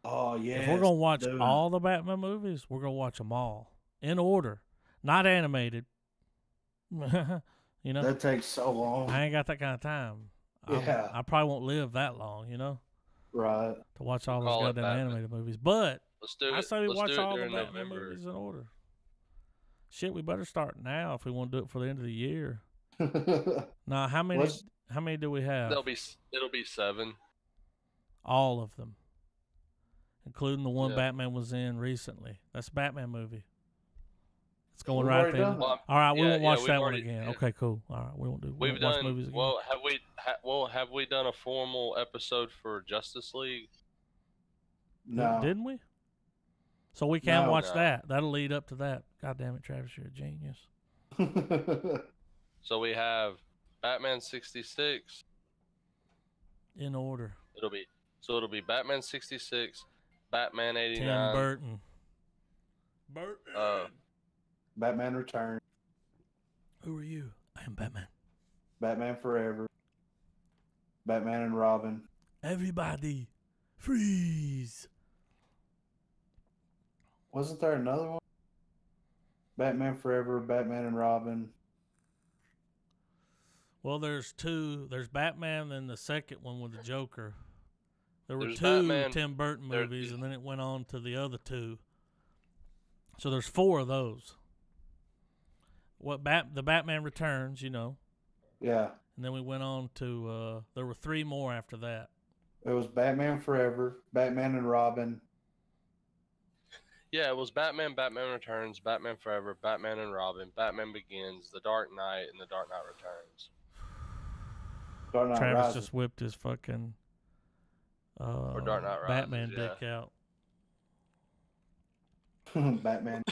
Oh yeah. If we're gonna watch all the Batman movies, we're gonna watch them all in order, not animated. That takes so long. I ain't got that kind of time. Yeah. I probably won't live that long. Right. To watch all those goddamn animated movies, but I say we watch all the Batman movies in order. Shit, we better start now if we want to do it for the end of the year. Now, how many do we have? It'll be 7. All of them, including the one Batman was in recently. That's a Batman movie. It's going right there. All right, we won't watch that one again. Yeah. Okay, cool. All right, we won't watch movies again. Well, have we done a formal episode for Justice League? No. Didn't we? So we can watch that. That'll lead up to that. God damn it, Travis, you're a genius. So we have Batman 66 in order. It'll be Batman 66, Batman 89, Tim Burton. Batman Returns. Who are you? I am Batman. Batman Forever. Batman and Robin. Everybody, freeze. Wasn't there another one? Batman Forever, Batman and Robin. Well, there's 2. There's Batman and the second one with the Joker. There were 2 Batman, Tim Burton movies, and then it went on to the other 2. So there's 4 of those. The Batman Returns, Yeah. And then we went on to, there were 3 more after that. It was Batman Forever, Batman and Robin. Yeah, it was Batman, Batman Returns, Batman Forever, Batman and Robin, Batman Begins, The Dark Knight, and The Dark Knight Returns. Travis just whipped his fucking Or Dark Knight Rises. Batman dick out. Batman.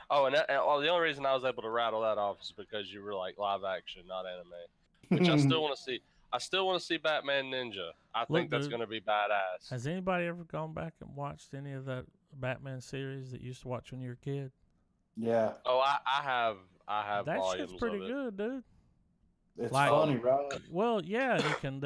Oh, and the only reason I was able to rattle that off is because you were like live action, not anime, which I still want to see. I still want to see Batman Ninja. I think that's going to be badass. Has anybody ever gone back and watched any of that Batman series that you used to watch when you were a kid? Yeah. Oh, I have. That shit's pretty good, dude. It's funny, right? Well, yeah, you can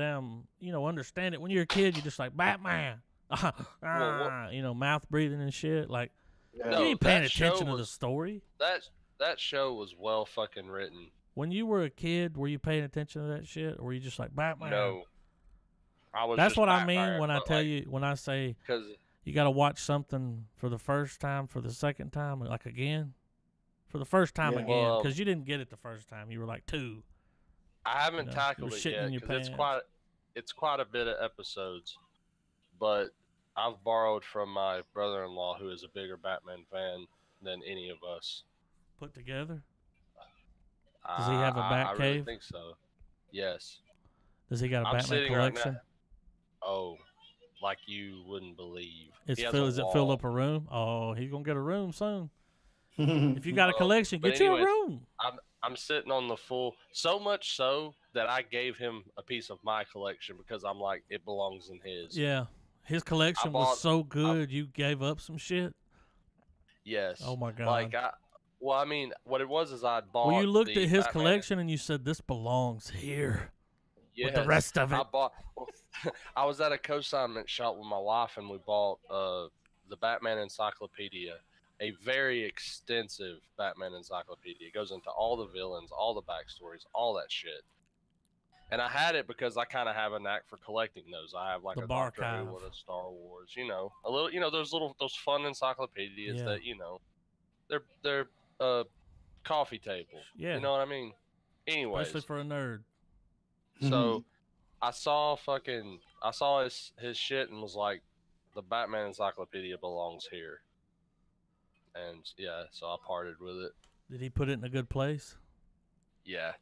understand it. When you're a kid, you're just like Batman, mouth breathing and shit. Like you ain't paying attention to the story. That show was well fucking written. When you were a kid, were you paying attention to that shit, or were you just like Batman? No, I was. That's what Batman, I mean when I tell you, when I say you got to watch something for the first time, for the second time, like again, for the first time again, because you didn't get it the first time. You were like 2. I haven't tackled it yet because it's quite a bit of episodes, but I've borrowed from my brother-in-law, who is a bigger Batman fan than any of us put together. Does he have a Batcave? I really think so. Yes. Does he got a Batman collection? Right, oh, like you wouldn't believe. Is it filled up a room? Oh, he's gonna get a room soon. If you got a collection, get you a room. I'm sitting on the full, so much so that I gave him a piece of my collection because I'm like, it belongs in his. Yeah. His collection was so good, you gave up some shit? Yes. Oh, my God. Like, I mean, what it was is I bought. Well, you looked at his collection and you said, this belongs here. Yes. With the rest of it. I was at a consignment shop with my wife and we bought the Batman Encyclopedia. A very extensive Batman encyclopedia. It goes into all the villains, all the backstories, all that shit. And I had it because I kind of have a knack for collecting those. I have like a Doctor Who with a Star Wars, a little, those fun encyclopedias that, they're coffee table. Yeah. You know what I mean? Anyways. Especially for a nerd. So I saw his shit and was like, the Batman encyclopedia belongs here. And yeah, so I parted with it. Did he put it in a good place? Yeah.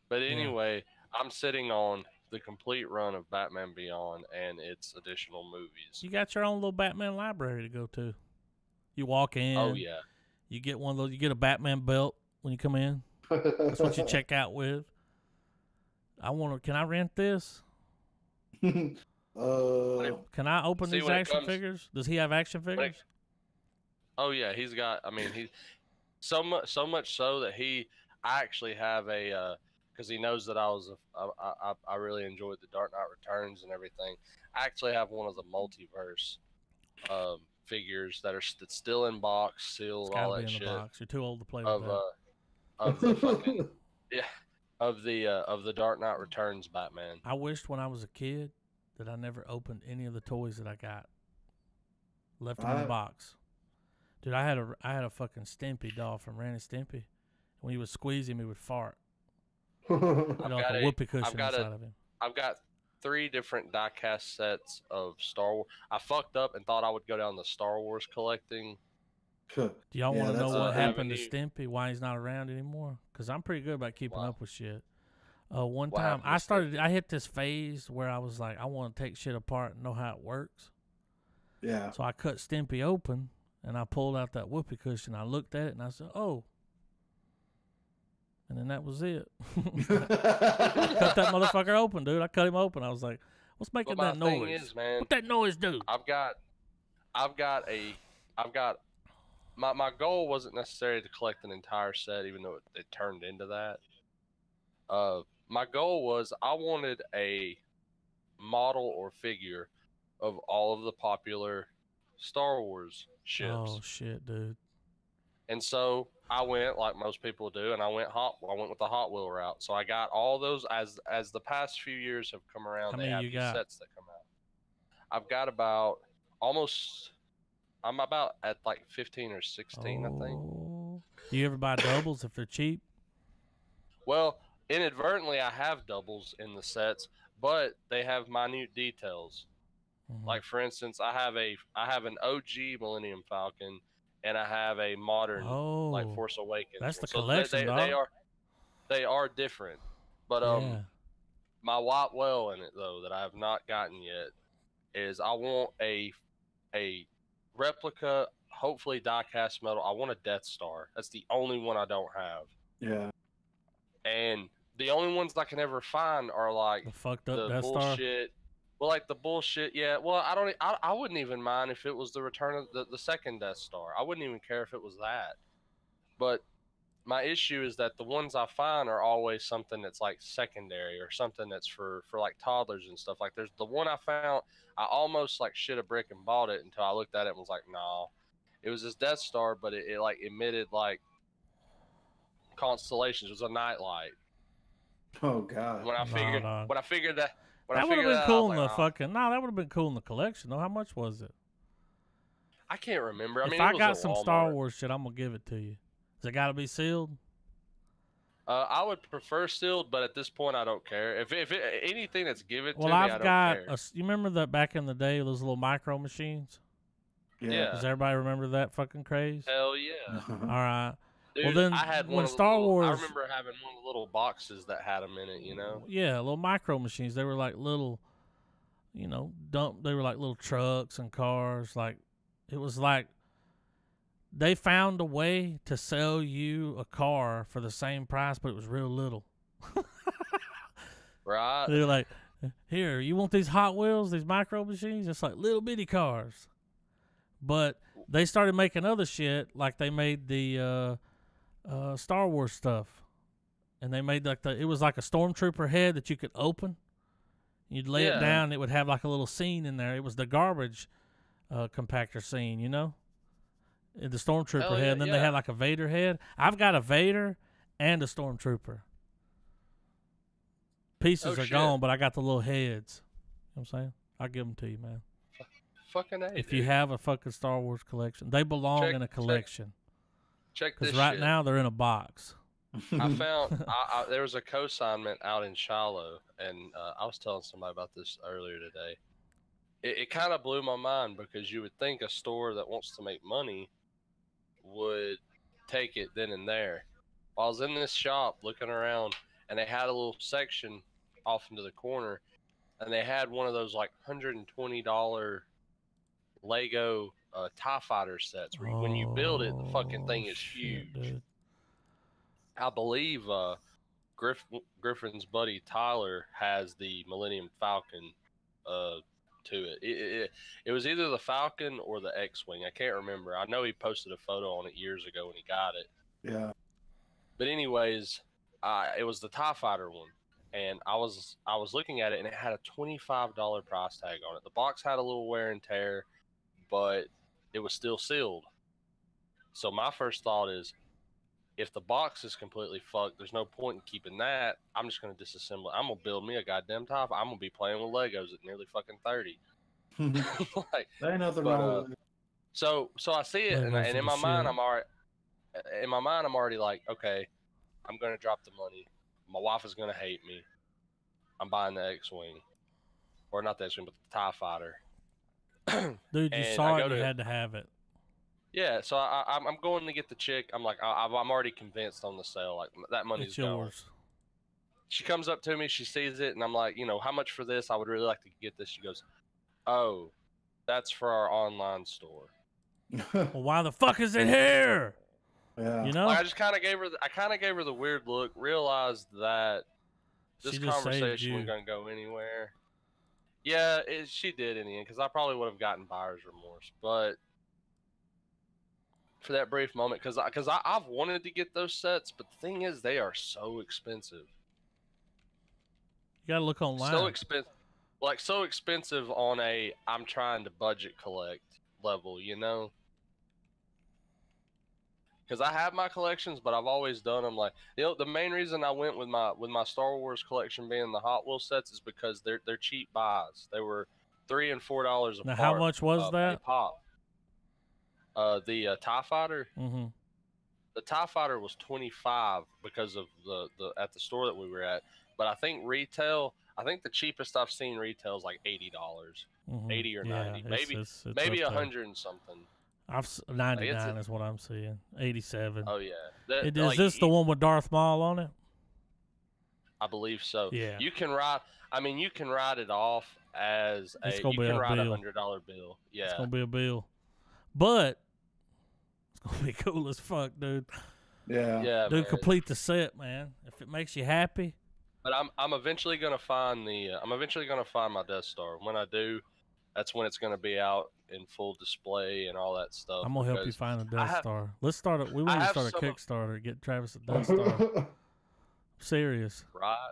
But anyway, I'm sitting on the complete run of Batman Beyond and its additional movies. You got your own little Batman library to go to. You walk in. Oh, yeah. You get one of those. You get a Batman belt when you come in. That's what you check out with. Can I rent this? Can I open these action figures? Does he have action figures? Oh yeah, he's got. I mean, he's so much so that I actually have because he knows that I really enjoyed the Dark Knight Returns and everything. I actually have one of the multiverse figures that's still in box, sealed, all that shit. Box. You're too old to play with that. Of the fucking of the Dark Knight Returns Batman. I wished when I was a kid that I never opened any of the toys that I got. Left them in the box. Dude, I had a fucking Stimpy doll from Ren and Stimpy. When he would squeeze him, he would fart. Like a whoopee cushion inside of him. I've got 3 different die-cast sets of Star Wars. I fucked up and thought I would go down the Star Wars collecting. Do y'all want to know what happened to Stimpy? Why he's not around anymore? Because I'm pretty good about keeping up with shit. One time, I hit this phase where I was like, I want to take shit apart and know how it works. Yeah. So I cut Stimpy open. And I pulled out that whoopee cushion. I looked at it and I said, "Oh." And then that was it. Cut that motherfucker open, dude. I cut him open. I was like, "What's making that noise?" Thing is, man, what that noise do? My goal wasn't necessarily to collect an entire set, even though it turned into that. My goal was I wanted a model or figure of all of the popular Star Wars ships. Oh shit, dude! And so I went like most people do, and I went with the Hot Wheel route. So I got all those as the past few years have come around. How many you got? Sets that come out. I've got I'm about at like 15 or 16, I think. Do you ever buy doubles if they're cheap? Well, inadvertently, I have doubles in the sets, but they have minute details. Mm-hmm. Like for instance, I have an OG Millennium Falcon, and I have a modern like Force Awakens. That's the collection. They are different, but my white whale in it though that I have not gotten yet is I want a replica, hopefully die-cast metal. I want a Death Star. That's the only one I don't have. Yeah. And the only ones I can ever find are like The fucked up the Death Star. bullshit. Well, like the bullshit. Yeah. Well, I wouldn't even mind if it was the return of the second Death Star. I wouldn't even care if it was that. But my issue is that the ones I find are always something that's like secondary or something that's for like toddlers and stuff. Like there's the one I found, I almost like shit a brick and bought it until I looked at it and was like, nah. It was this Death Star, but it like emitted like constellations. It was a nightlight. Oh God. When I figured that that would have been cool in the fucking. No, that would have been cool in the collection. though. How much was it? I can't remember. If I got some Star Wars shit, I'm gonna give it to you. Does it got to be sealed? I would prefer sealed, but at this point, I don't care. If anything that's given to me, I've I don't got care. you remember that back in the day, those little micro machines? Yeah. Does everybody remember that fucking craze? Hell yeah. All right. Dude, well then, I had when Star Wars, I remember having one of the little boxes that had them in it. You know. Yeah, little micro machines. They were like little, you know, They were like little trucks and cars. Like it was like they found a way to sell you a car for the same price, but it was real little. Right. They're like, here, you want these Hot Wheels, these micro machines? It's like little bitty cars. But they started making other shit, like they made the Star Wars stuff. And they made like it was like a stormtrooper head that you could open. You'd lay it down, and it would have like a little scene in there. It was the garbage compactor scene, you know? The stormtrooper head, and then they had like a Vader head. I've got a Vader and a stormtrooper. Pieces are gone, but I got the little heads. You know what I'm saying? I'll give them to you, man. Fucking A, if you have a fucking Star Wars collection, they belong in a collection. Check this. Because right now they're in a box. I found there was a consignment out in Shiloh, and I was telling somebody about this earlier today. It kind of blew my mind because you would think a store that wants to make money would take it then and there. I was in this shop looking around, and they had a little section off into the corner, and they had one of those like $120 Lego TIE Fighter sets where when you build it, the fucking thing is huge. Dude. I believe Griffin's buddy Tyler has the Millennium Falcon to it. It was either the Falcon or the X-Wing. I can't remember. I know he posted a photo on it years ago when he got it. Yeah. But anyways, it was the TIE Fighter one. And I was looking at it, and it had a $25 price tag on it. The box had a little wear and tear, but it was still sealed. So my first thought is, if the box is completely fucked, there's no point in keeping that. I'm just going to disassemble it. I'm going to build me a goddamn TIE. I'm going to be playing with Legos at nearly fucking 30. Like, there ain't nothing wrong with it. So I see it, and in my mind, I'm already like, okay, I'm going to drop the money. My wife is going to hate me. I'm buying the X-Wing. Or not the X-Wing, but the TIE Fighter. Dude, you saw it, you had to have it. Yeah, so I'm going to get the chick. I'm like, I'm already convinced on the sale. Like, that money's it's yours. Gone. She comes up to me, she sees it, and I'm like, how much for this? I would really like to get this. She goes, oh, that's for our online store. Well, why the fuck is it here? Yeah. You know? Like, I just kind of gave her the weird look, realized that this conversation wasn't going to go anywhere. Yeah, she did in the end, because I probably would have gotten buyer's remorse, but for that brief moment, because I've wanted to get those sets, but the thing is, they are so expensive. You gotta look online. So expensive on a I'm trying to budget collect level, Because I have my collections, but I've always done them like the main reason I went with my Star Wars collection being the Hot Wheels sets is because they're cheap buys. They were $3 and $4 a part. Now, how much was that? Pop. The TIE Fighter. Mm-hmm. The TIE Fighter was $25 because of the at the store that we were at. But I think retail. I think the cheapest I've seen retail is like $80, Mm-hmm. 80 or 90, it's maybe 100 and something. 99 is what I'm seeing. 87. Oh yeah. Is this the one with Darth Maul on it? I believe so. Yeah. You can ride. I mean, you can ride it off as it's a. gonna You be can a write bill. $100 bill. Yeah, it's gonna be a bill, but it's gonna be cool as fuck, dude. Yeah. yeah, Dude, man. complete the set, man. If it makes you happy. But I'm eventually gonna find my Death Star. When I do, that's when it's gonna be out in full display and all that stuff. I'm gonna help you because find a I Death have Star. Let's start it. We I need to have start a some Kickstarter. Get Travis a Death Star. Serious. right.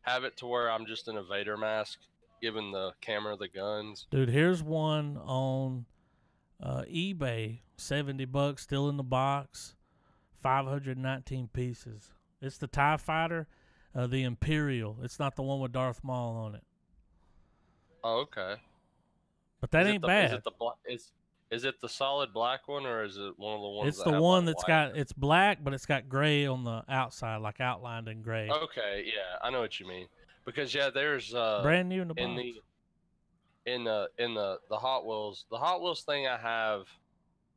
Have it to where I'm just in a Vader mask, giving the camera the guns. Dude, here's one on eBay. $70, still in the box. 519 pieces. It's the TIE Fighter, the Imperial. It's not the one with Darth Maul on it. Oh, okay. But that ain't bad. Is it the solid black one, or is it one of the ones? It's that the have, one like, that's white? got, it's black, but it's got gray on the outside, like outlined in gray. Okay, yeah, I know what you mean. Because there's Brand new in the box. in the Hot Wheels thing I have.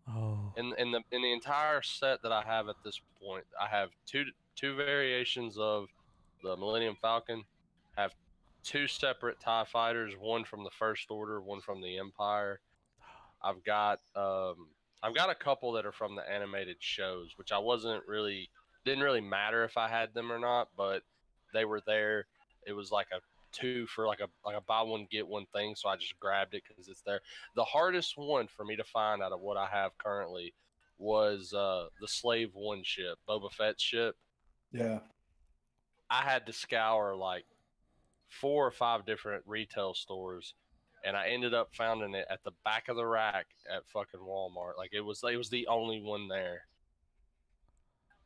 Oh. In the entire set that I have at this point, I have two variations of the Millennium Falcon. Have two separate TIE fighters, one from the First Order, one from the Empire. I've got a couple that are from the animated shows, which didn't really matter if I had them or not, but they were there. It was like a two for like a buy one get one thing, so I just grabbed it because it's there. The hardest one for me to find out of what I have currently was the Slave One ship, Boba Fett's ship. Yeah. I had to scour like 4 or 5 different retail stores, and I ended up finding it at the back of the rack at fucking Walmart. Like it was the only one there.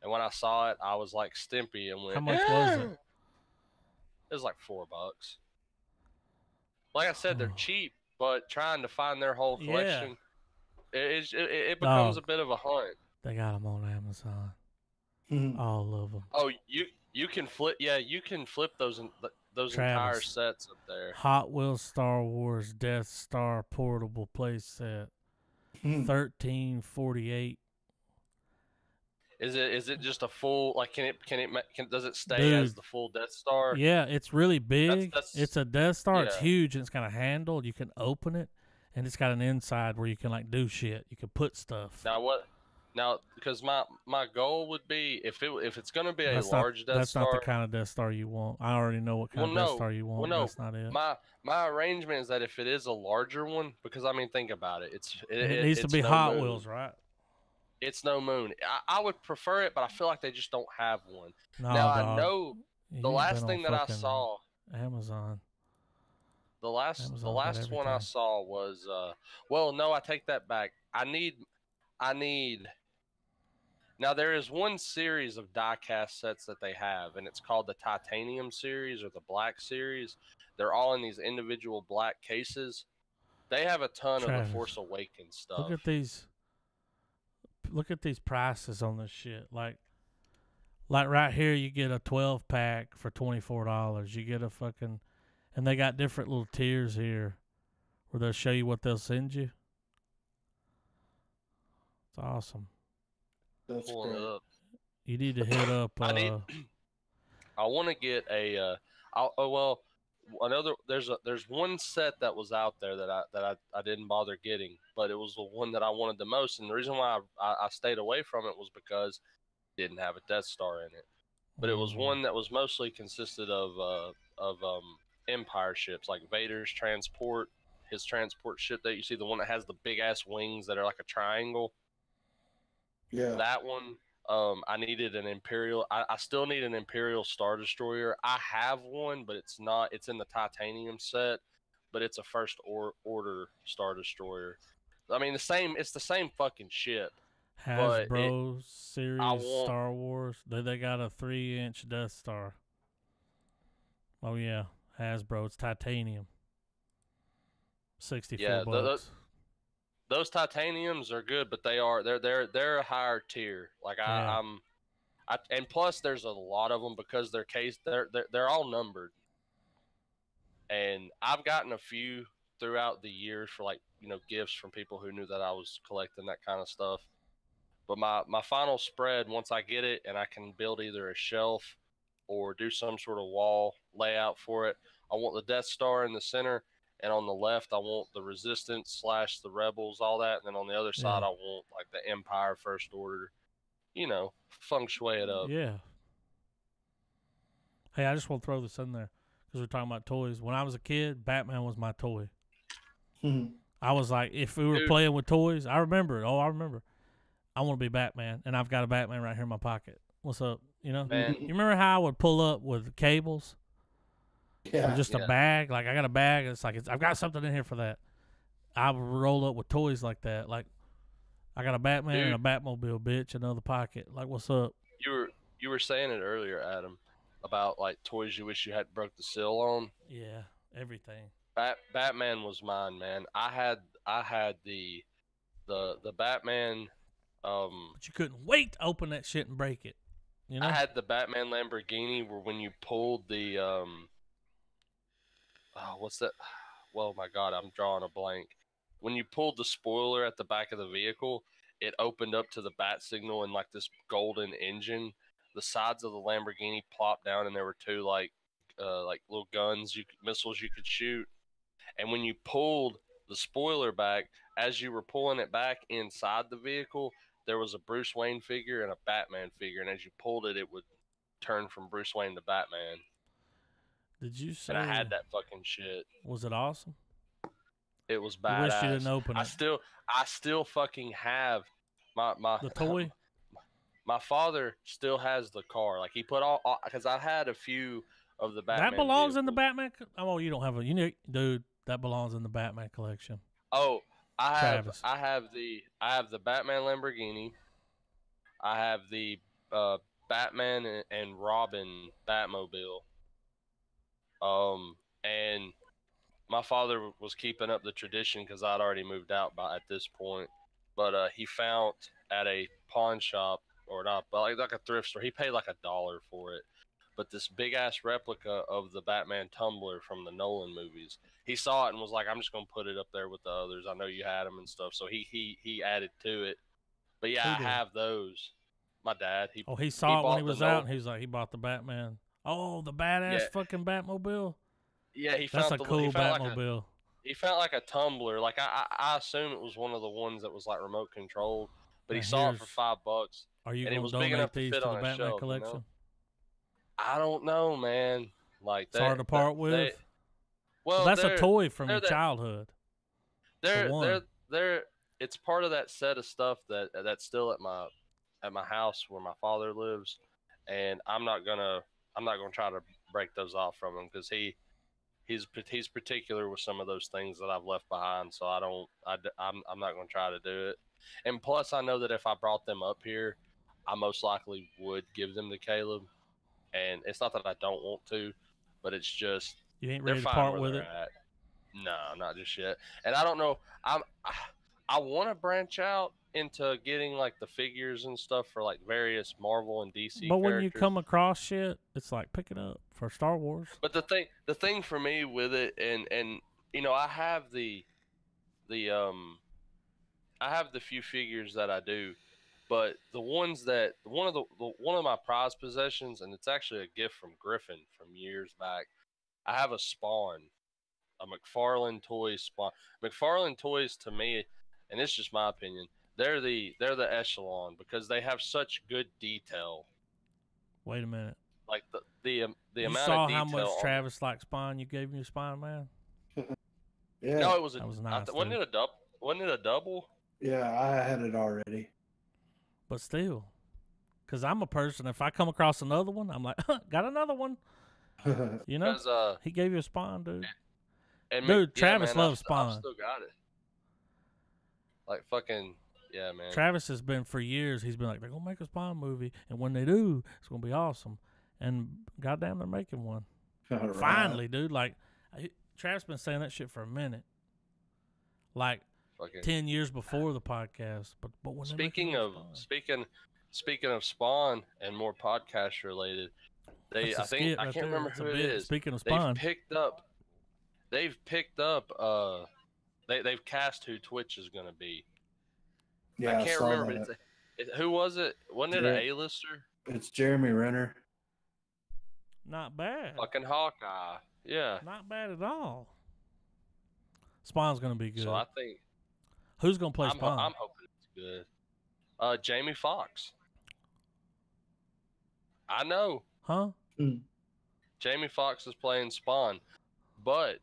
And when I saw it, I was like Stimpy and went, How much was it? It was like $4. Like I said, they're cheap, but trying to find their whole collection, it becomes a bit of a hunt. They got them on Amazon. All of them. Oh, you can flip. Yeah, you can flip those entire sets up there. Hot Wheels Star Wars Death Star portable play set. 1348. Is it just a full, like, does it stay as the full Death Star? Yeah, it's really big. That's it's a Death Star. Yeah. It's huge, and it's got a handle. You can open it, and it's got an inside where you can like do shit. You can put stuff. Now, because my goal would be if it's gonna be a large Death Star. That's not the kind of Death Star you want. I already know what kind of Death Star you want. That's not it. My arrangement is that if it is a larger one, because I mean, think about it. It needs to be Hot Wheels, right? It's no moon. I would prefer it, but I feel like they just don't have one. No, now dog. I know the last thing that I saw. Amazon. The last one I saw was well, no, I take that back. I need. Now there is one series of die-cast sets that they have, and it's called the Titanium series or the Black series. They're all in these individual black cases. They have a ton of the Force Awakens stuff. Look at these prices on this shit. Like right here, you get a 12-pack for $24. You get a fucking, and they got different little tiers here where they'll show you what they'll send you. It's awesome. That's great. Up. You need to hit up. I want to get a. There's one set that was out there that I didn't bother getting, but it was the one that I wanted the most, and the reason why I stayed away from it was because it didn't have a Death Star in it. But it was one that was mostly consisted of Empire ships, like Vader's his transport ship that you see, the one that has the big ass wings that are like a triangle. Yeah. That one. I needed an Imperial. I still need an Imperial Star Destroyer. I have one, but it's in the Titanium set, but it's a First Order Star Destroyer. I mean, it's the same fucking ship. Hasbro series Star Wars. They got a 3-inch Death Star. Oh yeah, Hasbro. It's titanium. $64. Those titaniums are good, but they're a higher tier. Like and plus there's a lot of them because they're all numbered. And I've gotten a few throughout the years for, like, gifts from people who knew that I was collecting that kind of stuff. But my final spread, once I get it and I can build either a shelf or do some sort of wall layout for it, I want the Death Star in the center, and on the left I want the Resistance / the Rebels, all that, and then on the other side I want like the Empire, First Order. You know, feng shui it up. Yeah. Hey, I just want to throw this in there because we're talking about toys. When I was a kid, Batman was my toy. I was like, if we were playing with toys, I remember it. Oh, I remember. I want to be Batman, and I've got a Batman right here in my pocket. What's up? You know? Man. You remember how I would pull up with cables? Yeah. Or just a bag? Like, I got a bag. It's like, I've got something in here for that. I would roll up with toys like that. Like, I got a Batman and a Batmobile, bitch, another pocket. Like, what's up? You were saying it earlier, Adam, about like toys you wish you had broke the seal on. Yeah, everything. Batman was mine, man. I had the Batman. But you couldn't wait to open that shit and break it. You know? I had the Batman Lamborghini where when you pulled the what's that? Well, my God, I'm drawing a blank. When you pulled the spoiler at the back of the vehicle, it opened up to the bat signal and like this golden engine. The sides of the Lamborghini plopped down, and there were two like little guns, missiles you could shoot. And when you pulled the spoiler back, as you were pulling it back inside the vehicle, there was a Bruce Wayne figure and a Batman figure, and as you pulled it, it would turn from Bruce Wayne to Batman. Did you say? And I had that fucking shit. Was it awesome? It was badass. I wish you didn't open it. I still fucking have my the toy. My father still has the car. Like he put all because I had a few of the Batman. That belongs vehicles. in the Batman. Oh, you don't have a. You know, dude, that belongs in the Batman collection. Oh, I have the Batman Lamborghini. I have the Batman and Robin Batmobile. And my father was keeping up the tradition because I'd already moved out at this point. But he found at a pawn shop, or not, but like a thrift store, he paid like $1 for it. But this big ass replica of the Batman tumbler from the Nolan movies. He saw it and was like, "I'm just gonna put it up there with the others. I know you had them and stuff." So he added to it. But yeah, I have those. My dad. He saw it when he was out, and he was like, he bought the Batman. Oh, the badass fucking Batmobile. Yeah, that's a cool Batmobile. He felt like a tumbler. Like I assume it was one of the ones that was like remote controlled. But he saw it for $5. Are you going to donate these to the Batman shelf, collection? You know? I don't know, man. Like it's hard to part with. Well, that's a toy from your childhood. It's part of that set of stuff that's still at my house where my father lives, and I'm not gonna try to break those off from him because he's particular with some of those things that I've left behind. So I'm not gonna try to do it. And plus, I know that if I brought them up here, I most likely would give them to Caleb. And it's not that I don't want to, but it's just you ain't ready to part with it. No, not just yet. And I don't know. I want to branch out into getting like the figures and stuff for like various Marvel and DC. But when characters. you come across shit, it's like pick it up for Star Wars. But the thing for me with it, and you know, I have the few figures that I do. But the ones that one of my prized possessions, and it's actually a gift from Griffin from years back. I have a Spawn, a McFarlane Toys Spawn. McFarlane Toys, to me, and it's just my opinion, they're the echelon because they have such good detail. Wait a minute. Like the amount of detail. You saw how much Travis liked Spawn? You gave me a Spawn, man. Yeah. No, it was nice. Wasn't it a double? Wasn't it a double? Yeah, I had it already. But still, because I'm a person, if I come across another one, I'm like, got another one. You know? He gave you a Spawn, dude. Dude, Travis loves Spawn. I've still got it. Like fucking, yeah, man. Travis has been for years, he's been like, they're going to make a Spawn movie. And when they do, it's going to be awesome. And goddamn, they're making one. Right. Finally, dude. Like, Travis been saying that shit for a minute. Like, 10 years before the podcast, but when speaking of Spawn and more podcast related, I can't remember who it is. Speaking of Spawn, they've cast who Twitch is going to be. Yeah, I can't remember. But who was it? Wasn't it an A-lister? It's Jeremy Renner. Not bad. Fucking Hawkeye. Yeah. Not bad at all. Spawn's gonna be good. So I think who's gonna play Spawn? I'm hoping it's good. Jamie Foxx. I know. Huh? Jamie Foxx is playing Spawn, but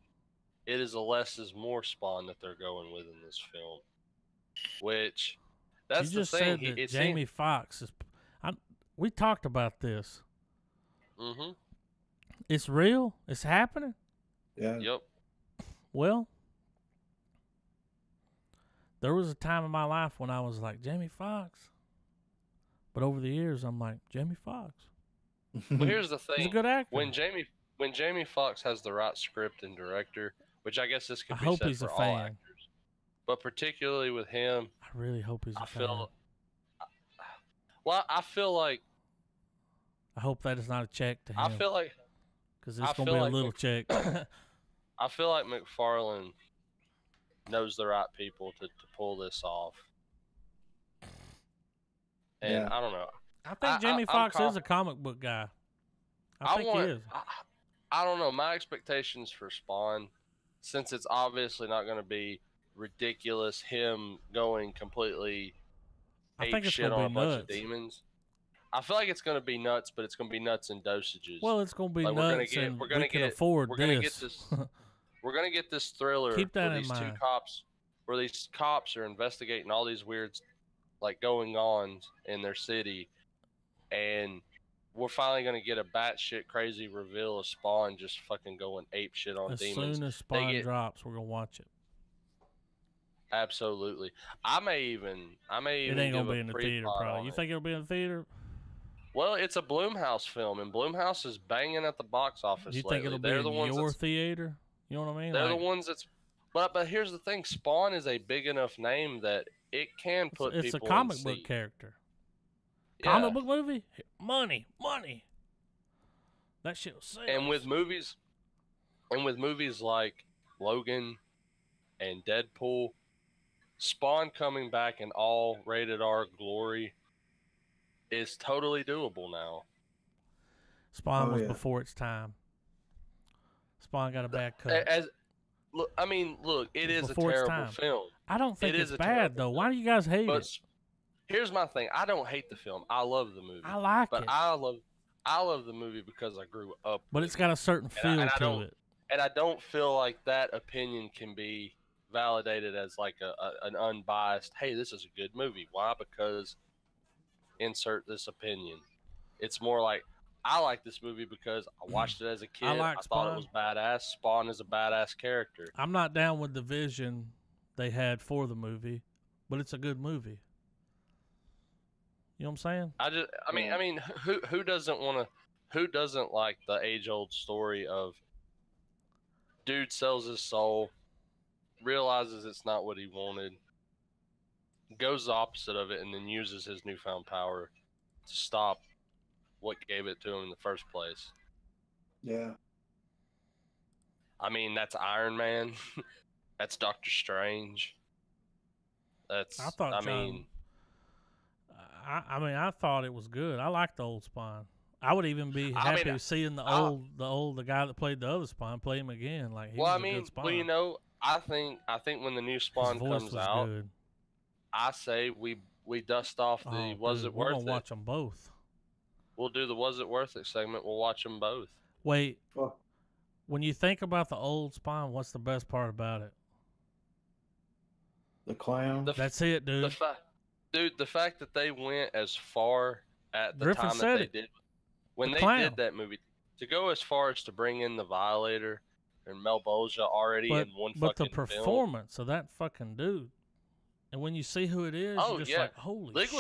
it is a less is more Spawn that they're going with in this film. Which, that's you just the thing. said that Jamie Foxx is. We talked about this. Mm-hmm. It's real. It's happening. Yeah. Yep. Well, there was a time in my life when I was like Jamie Foxx, but over the years I'm like Jamie Foxx. Well, here's the thing. He's a good actor. When Jamie Foxx has the right script and director, which I guess this could be hope said he's for a all fan. actors, but particularly with him, I really hope he's a fan. I feel like. I hope that is not a check to him. I feel like. Because it's going to be a little check. I feel like McFarlane knows the right people to pull this off. And I don't know. I think Jamie Foxx is a comic book guy. I think he is. I don't know. My expectations for Spawn, since it's obviously not going to be ridiculous, him going completely ape shit on a bunch of demons. I feel like it's going to be nuts, but it's going to be nuts in dosages. Well, it's going to be nuts, and we can afford this. We're going to get this thriller Keep that where in these mind. where these cops are investigating all these weird, like, going-on in their city, and we're finally going to get a batshit crazy reveal of Spawn just fucking going ape shit on demons. As soon as Spawn drops, we're going to watch it. Absolutely. I may even it ain't going to be in the theater, probably. You think it'll be in the theater? Well, it's a Blumhouse film, and Blumhouse is banging at the box office. You think it'll be in your theater? You know what I mean? They're the ones that's. But here's the thing: Spawn is a big enough name that it can put people. It's a comic book character. Yeah. Comic book movie, money. That shit will sell. And with movies like Logan and Deadpool, Spawn coming back in all rated R glory is totally doable now. Spawn was before its time. Spawn got a bad cut. It is a terrible film. I don't think it's bad, though. Why do you guys hate it? Here's my thing. I don't hate the film. I love the movie. I like it. But I love the movie because I grew up But it's got a certain feel to it. And I don't feel like that opinion can be validated as like an unbiased, hey, this is a good movie. Why? Because insert this opinion. It's more like, I like this movie because I watched it as a kid. I thought it was badass. Spawn is a badass character. I'm not down with the vision they had for the movie, but it's a good movie. You know what I'm saying? I mean, who doesn't like the age-old story of dude sells his soul, realizes it's not what he wanted, goes the opposite of it, and then uses his newfound power to stop what gave it to him in the first place. Yeah. I mean, that's Iron Man. That's Doctor Strange. I thought it was good. I liked the old Spawn. I would even be happy seeing the guy that played the other Spawn play him again. Like, was a good Spawn. Well, you know, I think when the new Spawn comes out, good. I say we dust off the Was It Worth It? We're gonna watch them both. We'll do the Was It Worth It segment. We'll watch them both. Wait, when you think about the old Spawn, what's the best part about it? The clown. That's it, dude. The fact that they went as far at the Griffin time that they did, when they did that movie, to go as far as to bring in the Violator and Melbolgia already in one fucking film. But the performance of that fucking dude, and when you see who it is, you're just like, holy shit.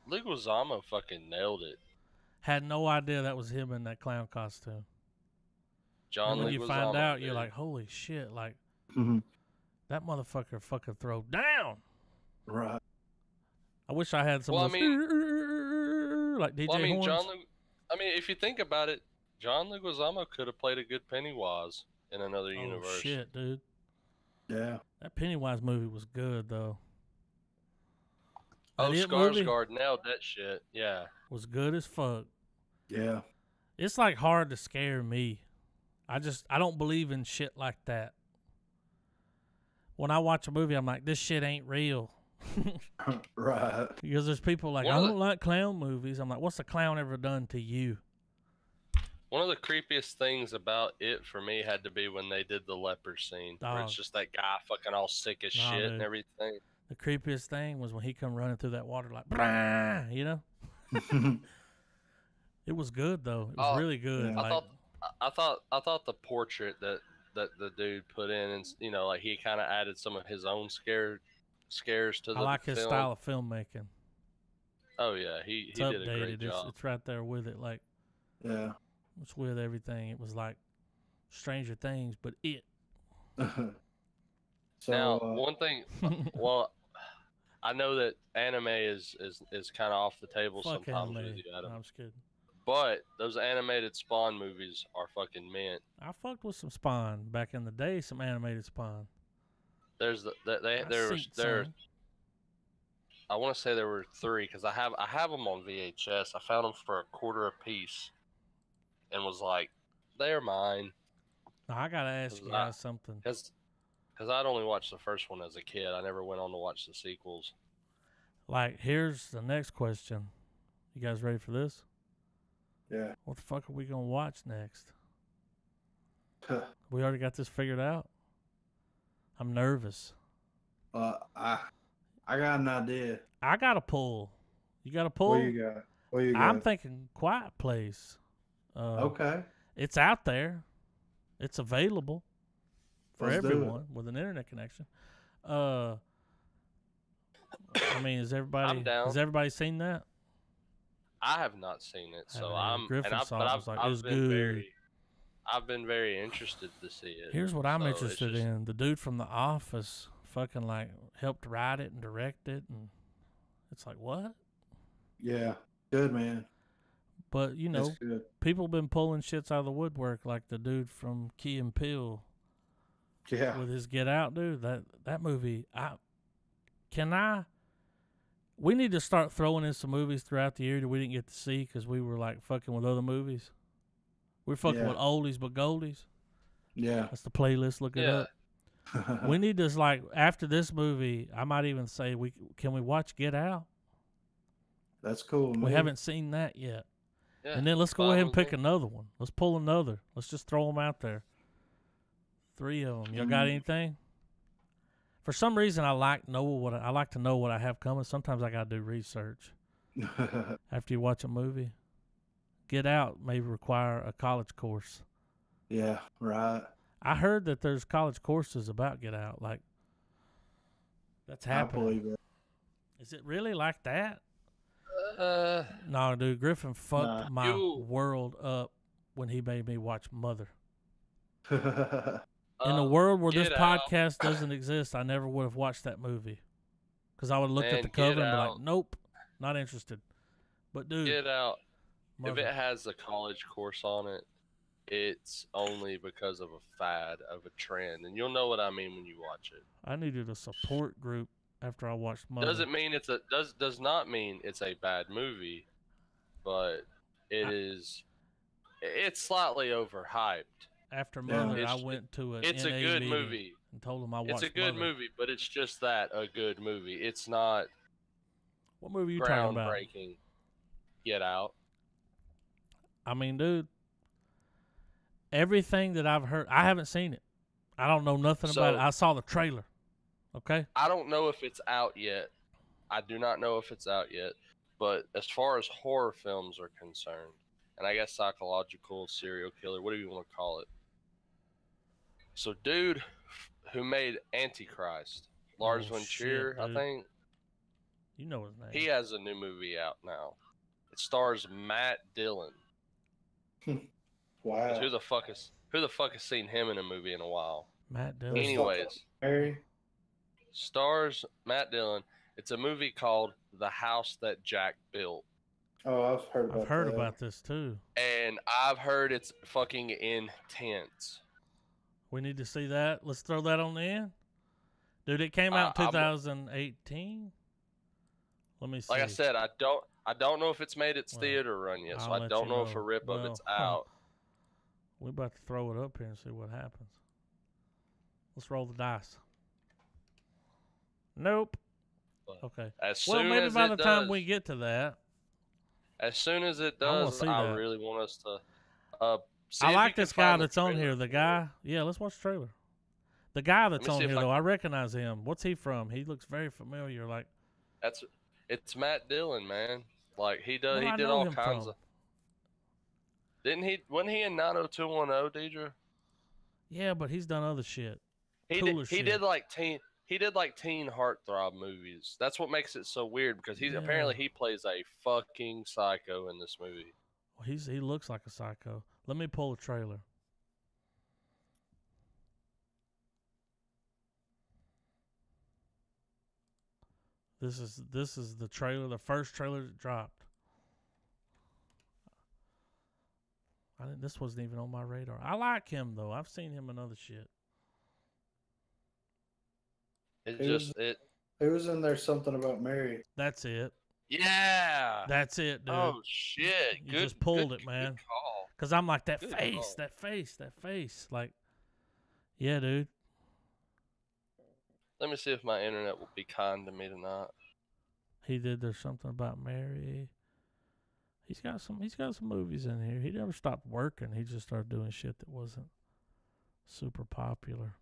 Leguizamo fucking nailed it. Had no idea that was him in that clown costume. John Leguizamo. When you find out, you're like, holy shit! Like, that motherfucker fucking throw down. Right. I wish I had some. Like DJ Horns. If you think about it, John Leguizamo could have played a good Pennywise in another universe. Shit, dude. Yeah. That Pennywise movie was good though. Skarsgård nailed that shit. Yeah. Was good as fuck. Yeah. It's like hard to scare me. I don't believe in shit like that. when I watch a movie, I'm like, this shit ain't real. Right. Because there's people like, I don't like clown movies. I'm like, what's a clown ever done to you? One of the creepiest things about it for me had to be when they did the leper scene. Where it's just that guy fucking all sick as shit dude. and everything. The creepiest thing was when he come running through that water like, brah, you know? It was good, though. It was really good. Yeah. Like, I thought the portrait that the dude put in, and you know, like he kind of added some of his own scares to the film. I like his style of filmmaking. Oh yeah, he It's did updated. a great job. It's right there with it. Like, Yeah. it's with everything. It was like Stranger Things, but it. So, now, one thing, well, I know that anime is kind of off the table fuck sometimes anime. with you, Adam. No, I'm just kidding. But those animated Spawn movies are fucking mint. I fucked with some Spawn back in the day. Some animated Spawn. There's I want to say there were 3 because I have them on VHS. I found them for $0.25 a piece, and was like, they're mine. Now, I gotta ask you guys something. Because I'd only watched the first one as a kid. I never went on to watch the sequels. Like, here's the next question. You guys ready for this? Yeah. What the fuck are we gonna watch next? We already got this figured out. I'm nervous. I got an idea. I got a pull. You got a pull? What you got? I'm thinking Quiet Place. Okay. It's out there. It's available for Let's do everyone with an internet connection. I mean, has everybody seen that? I have not seen it, so Griffin saw it. Was like, it was good. I've been very interested to see it. Here's what I'm interested in. The dude from The Office fucking like helped write it and direct it, and it's like, what? Yeah, good, man. But you know, people been pulling shits out of the woodwork, like the dude from Key and Peele. Yeah, with his Get Out, dude. That movie. We need to start throwing in some movies throughout the year that we didn't get to see because we were like fucking with other movies. We're fucking with oldies but goldies. Yeah, that's the playlist. Look it up. We need to, like, after this movie, I might even say can we watch Get Out? That's cool, man. We haven't seen that yet. Yeah, and then let's go ahead and pick another one. Let's pull another. Let's just throw them out there. 3 of them. Y'all got anything? For some reason, I like to know what I have coming. Sometimes I gotta do research after you watch a movie. Get Out may require a college course. Yeah, right. I heard that there's college courses about Get Out. Like, that's happening. I believe it. Is it really like that? No, dude. Griffin fucked my world up when he made me watch Mother. In a world where this podcast doesn't exist, I never would have watched that movie. Because I would have looked at the cover and be like, nope, not interested. But, dude. Get Out. Mother. If it has a college course on it, it's only because of a fad, of a trend. And you'll know what I mean when you watch it. I needed a support group after I watched Mother. Does not mean it's a bad movie, but it's slightly overhyped. After Mother, I went to an It's NA a good meeting movie. and told them I watched It's a good Mother. movie, but it's just that, a good movie. It's not what movie are you talking about? groundbreaking. Get Out. I mean, dude, everything that I've heard, I haven't seen it. I don't know nothing about it. I saw the trailer. Okay? I don't know if it's out yet. I do not know if it's out yet. But as far as horror films are concerned, and I guess psychological serial killer, whatever you want to call it. So, dude who made Antichrist, Lars von Trier, I think. You know his name. He has a new movie out now. It stars Matt Dillon. Wow. Who the fuck has seen him in a movie in a while? Matt Dillon. Anyways, Harry. stars Matt Dillon. It's a movie called The House That Jack Built. Oh, I've heard about this too. And I've heard it's fucking intense. We need to see that. Let's throw that on the end. Dude, it came out in 2018. Let me see. Like I said, I don't know if it's made its theater run yet, so I don't know if a rip of it's out. We're about to throw it up here and see what happens. Let's roll the dice. Nope. But Okay. As Well, soon maybe as by it the does, time we get to that, as soon as it I wanna does, see I that. really want us to see I if you like can this guy find the that's on trailer here. The for guy. Yeah, let's watch the trailer. The guy that's me see on if here, I though, I can- recognize him. What's he from? He looks very familiar. Like, It's Matt Dillon, man. Like he where do I did know all him kinds from? of. Didn't he? Wasn't he in 90210, Deidre? Yeah, but he's done other shit. He Cooler did. He shit. did like teen heartthrob movies. That's what makes it so weird because he's apparently he plays a fucking psycho in this movie. Well, he looks like a psycho. Let me pull a trailer. This is the trailer, the first trailer that dropped. This wasn't even on my radar. I like him though. I've seen him in other shit. It was in there something about Mary. That's it. Yeah. That's it, dude. Oh shit! You just pulled it, man. Good call. Cause I'm like that Good face, call. that face. Like, yeah, dude. Let me see if my internet will be kind to me tonight. He did. There's something about Mary. He's got some movies in here. He never stopped working. He just started doing shit that wasn't super popular.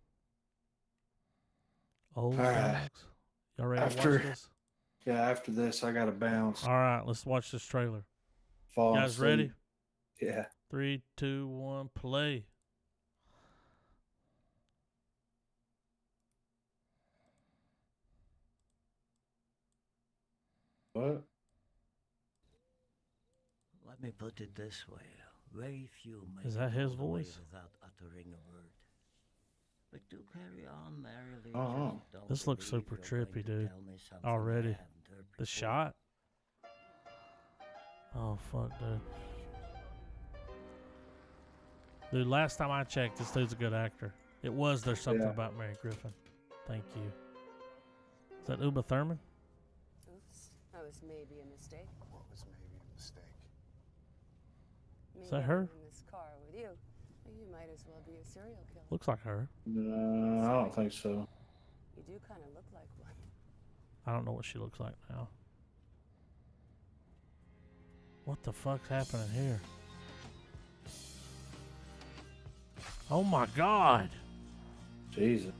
Old Dogs. Y'all ready to watch this? Yeah, after this, I gotta bounce. All right, let's watch this trailer. Fall You guys asleep. ready? Yeah. 3, 2, 1, play. What? Let me put it this way. Very few make Is that it his all the way voice? without uttering a word. But do carry on merrily. Oh. Just don't This looks believe super you're going trippy, to dude. tell me something Already. I haven't heard The before. shot. Oh, fuck, dude. Dude, last time I checked, this dude's a good actor. It was There's Something Yeah. About Mary Griffin. Thank you. Is that Uma Thurman? Oops, that was maybe a mistake. What was maybe a mistake? Is that her? In this car with you, you might as well be a serial killer. Looks like her. No, I don't think so. You do kind of look like one. I don't know what she looks like now. What the fuck's happening here? Oh my God! Jesus.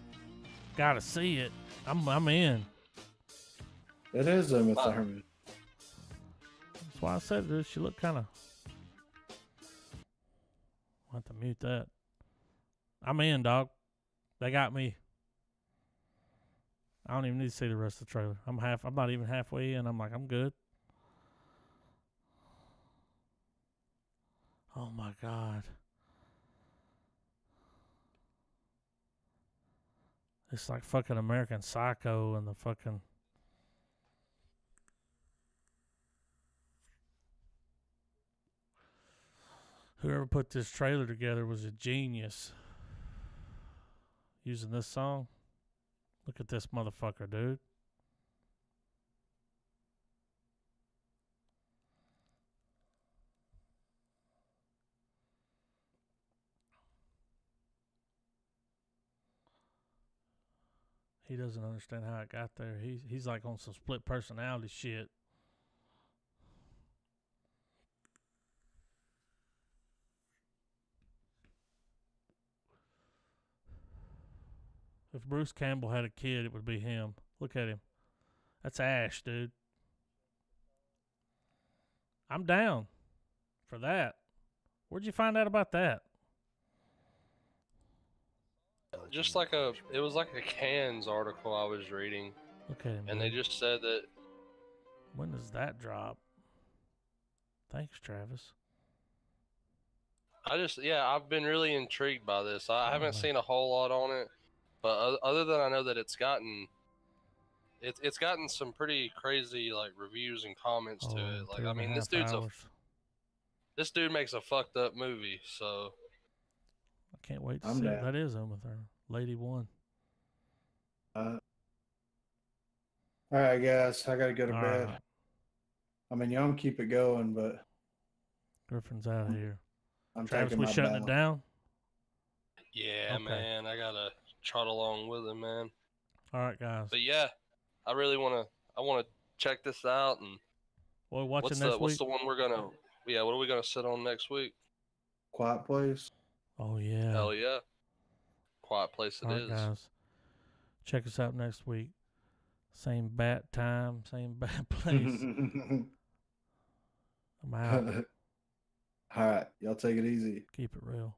Gotta see it. I'm in. It is Uma Thurman. That's why I said this. She looked kind of. I'll have to mute that. I'm in, dog. They got me. I don't even need to see the rest of the trailer. I'm not even halfway in. I'm like, I'm good. Oh my God. It's like fucking American Psycho and the fucking. Whoever put this trailer together was a genius. Using this song. Look at this motherfucker, dude. He doesn't understand how it got there. He's like on some split personality shit. If Bruce Campbell had a kid, it would be him. Look at him. That's Ash, dude. I'm down for that. Where'd you find out about that? It was like a Cannes article I was reading, Look at him. and they dude. just said that. When does that drop? Thanks, Travis. I've been really intrigued by this. I haven't man. seen a whole lot on it, but other than I know that it's gotten some pretty crazy like reviews and comments to it. Like, I mean, this dude makes a fucked up movie, so I can't wait to I'm see it. down. That is Uma Thurman. Lady One. All right, guys. I gotta go to All bed. right. I mean, y'all can keep it going, but Griffin's out of here. I'm Travis, taking we my shutting bounce. it down? yeah, Okay. man, I gotta trot along with him, man. All right, guys. But yeah, I really want to check this out. And Well, watching what's the one we're gonna? Yeah, what are we gonna sit on next week? Quiet Place. Oh yeah. Hell yeah. Quiet Place it All right, is. guys. Check us out next week. Same bat time, same bat place. I'm out. All right, y'all take it easy. Keep it real.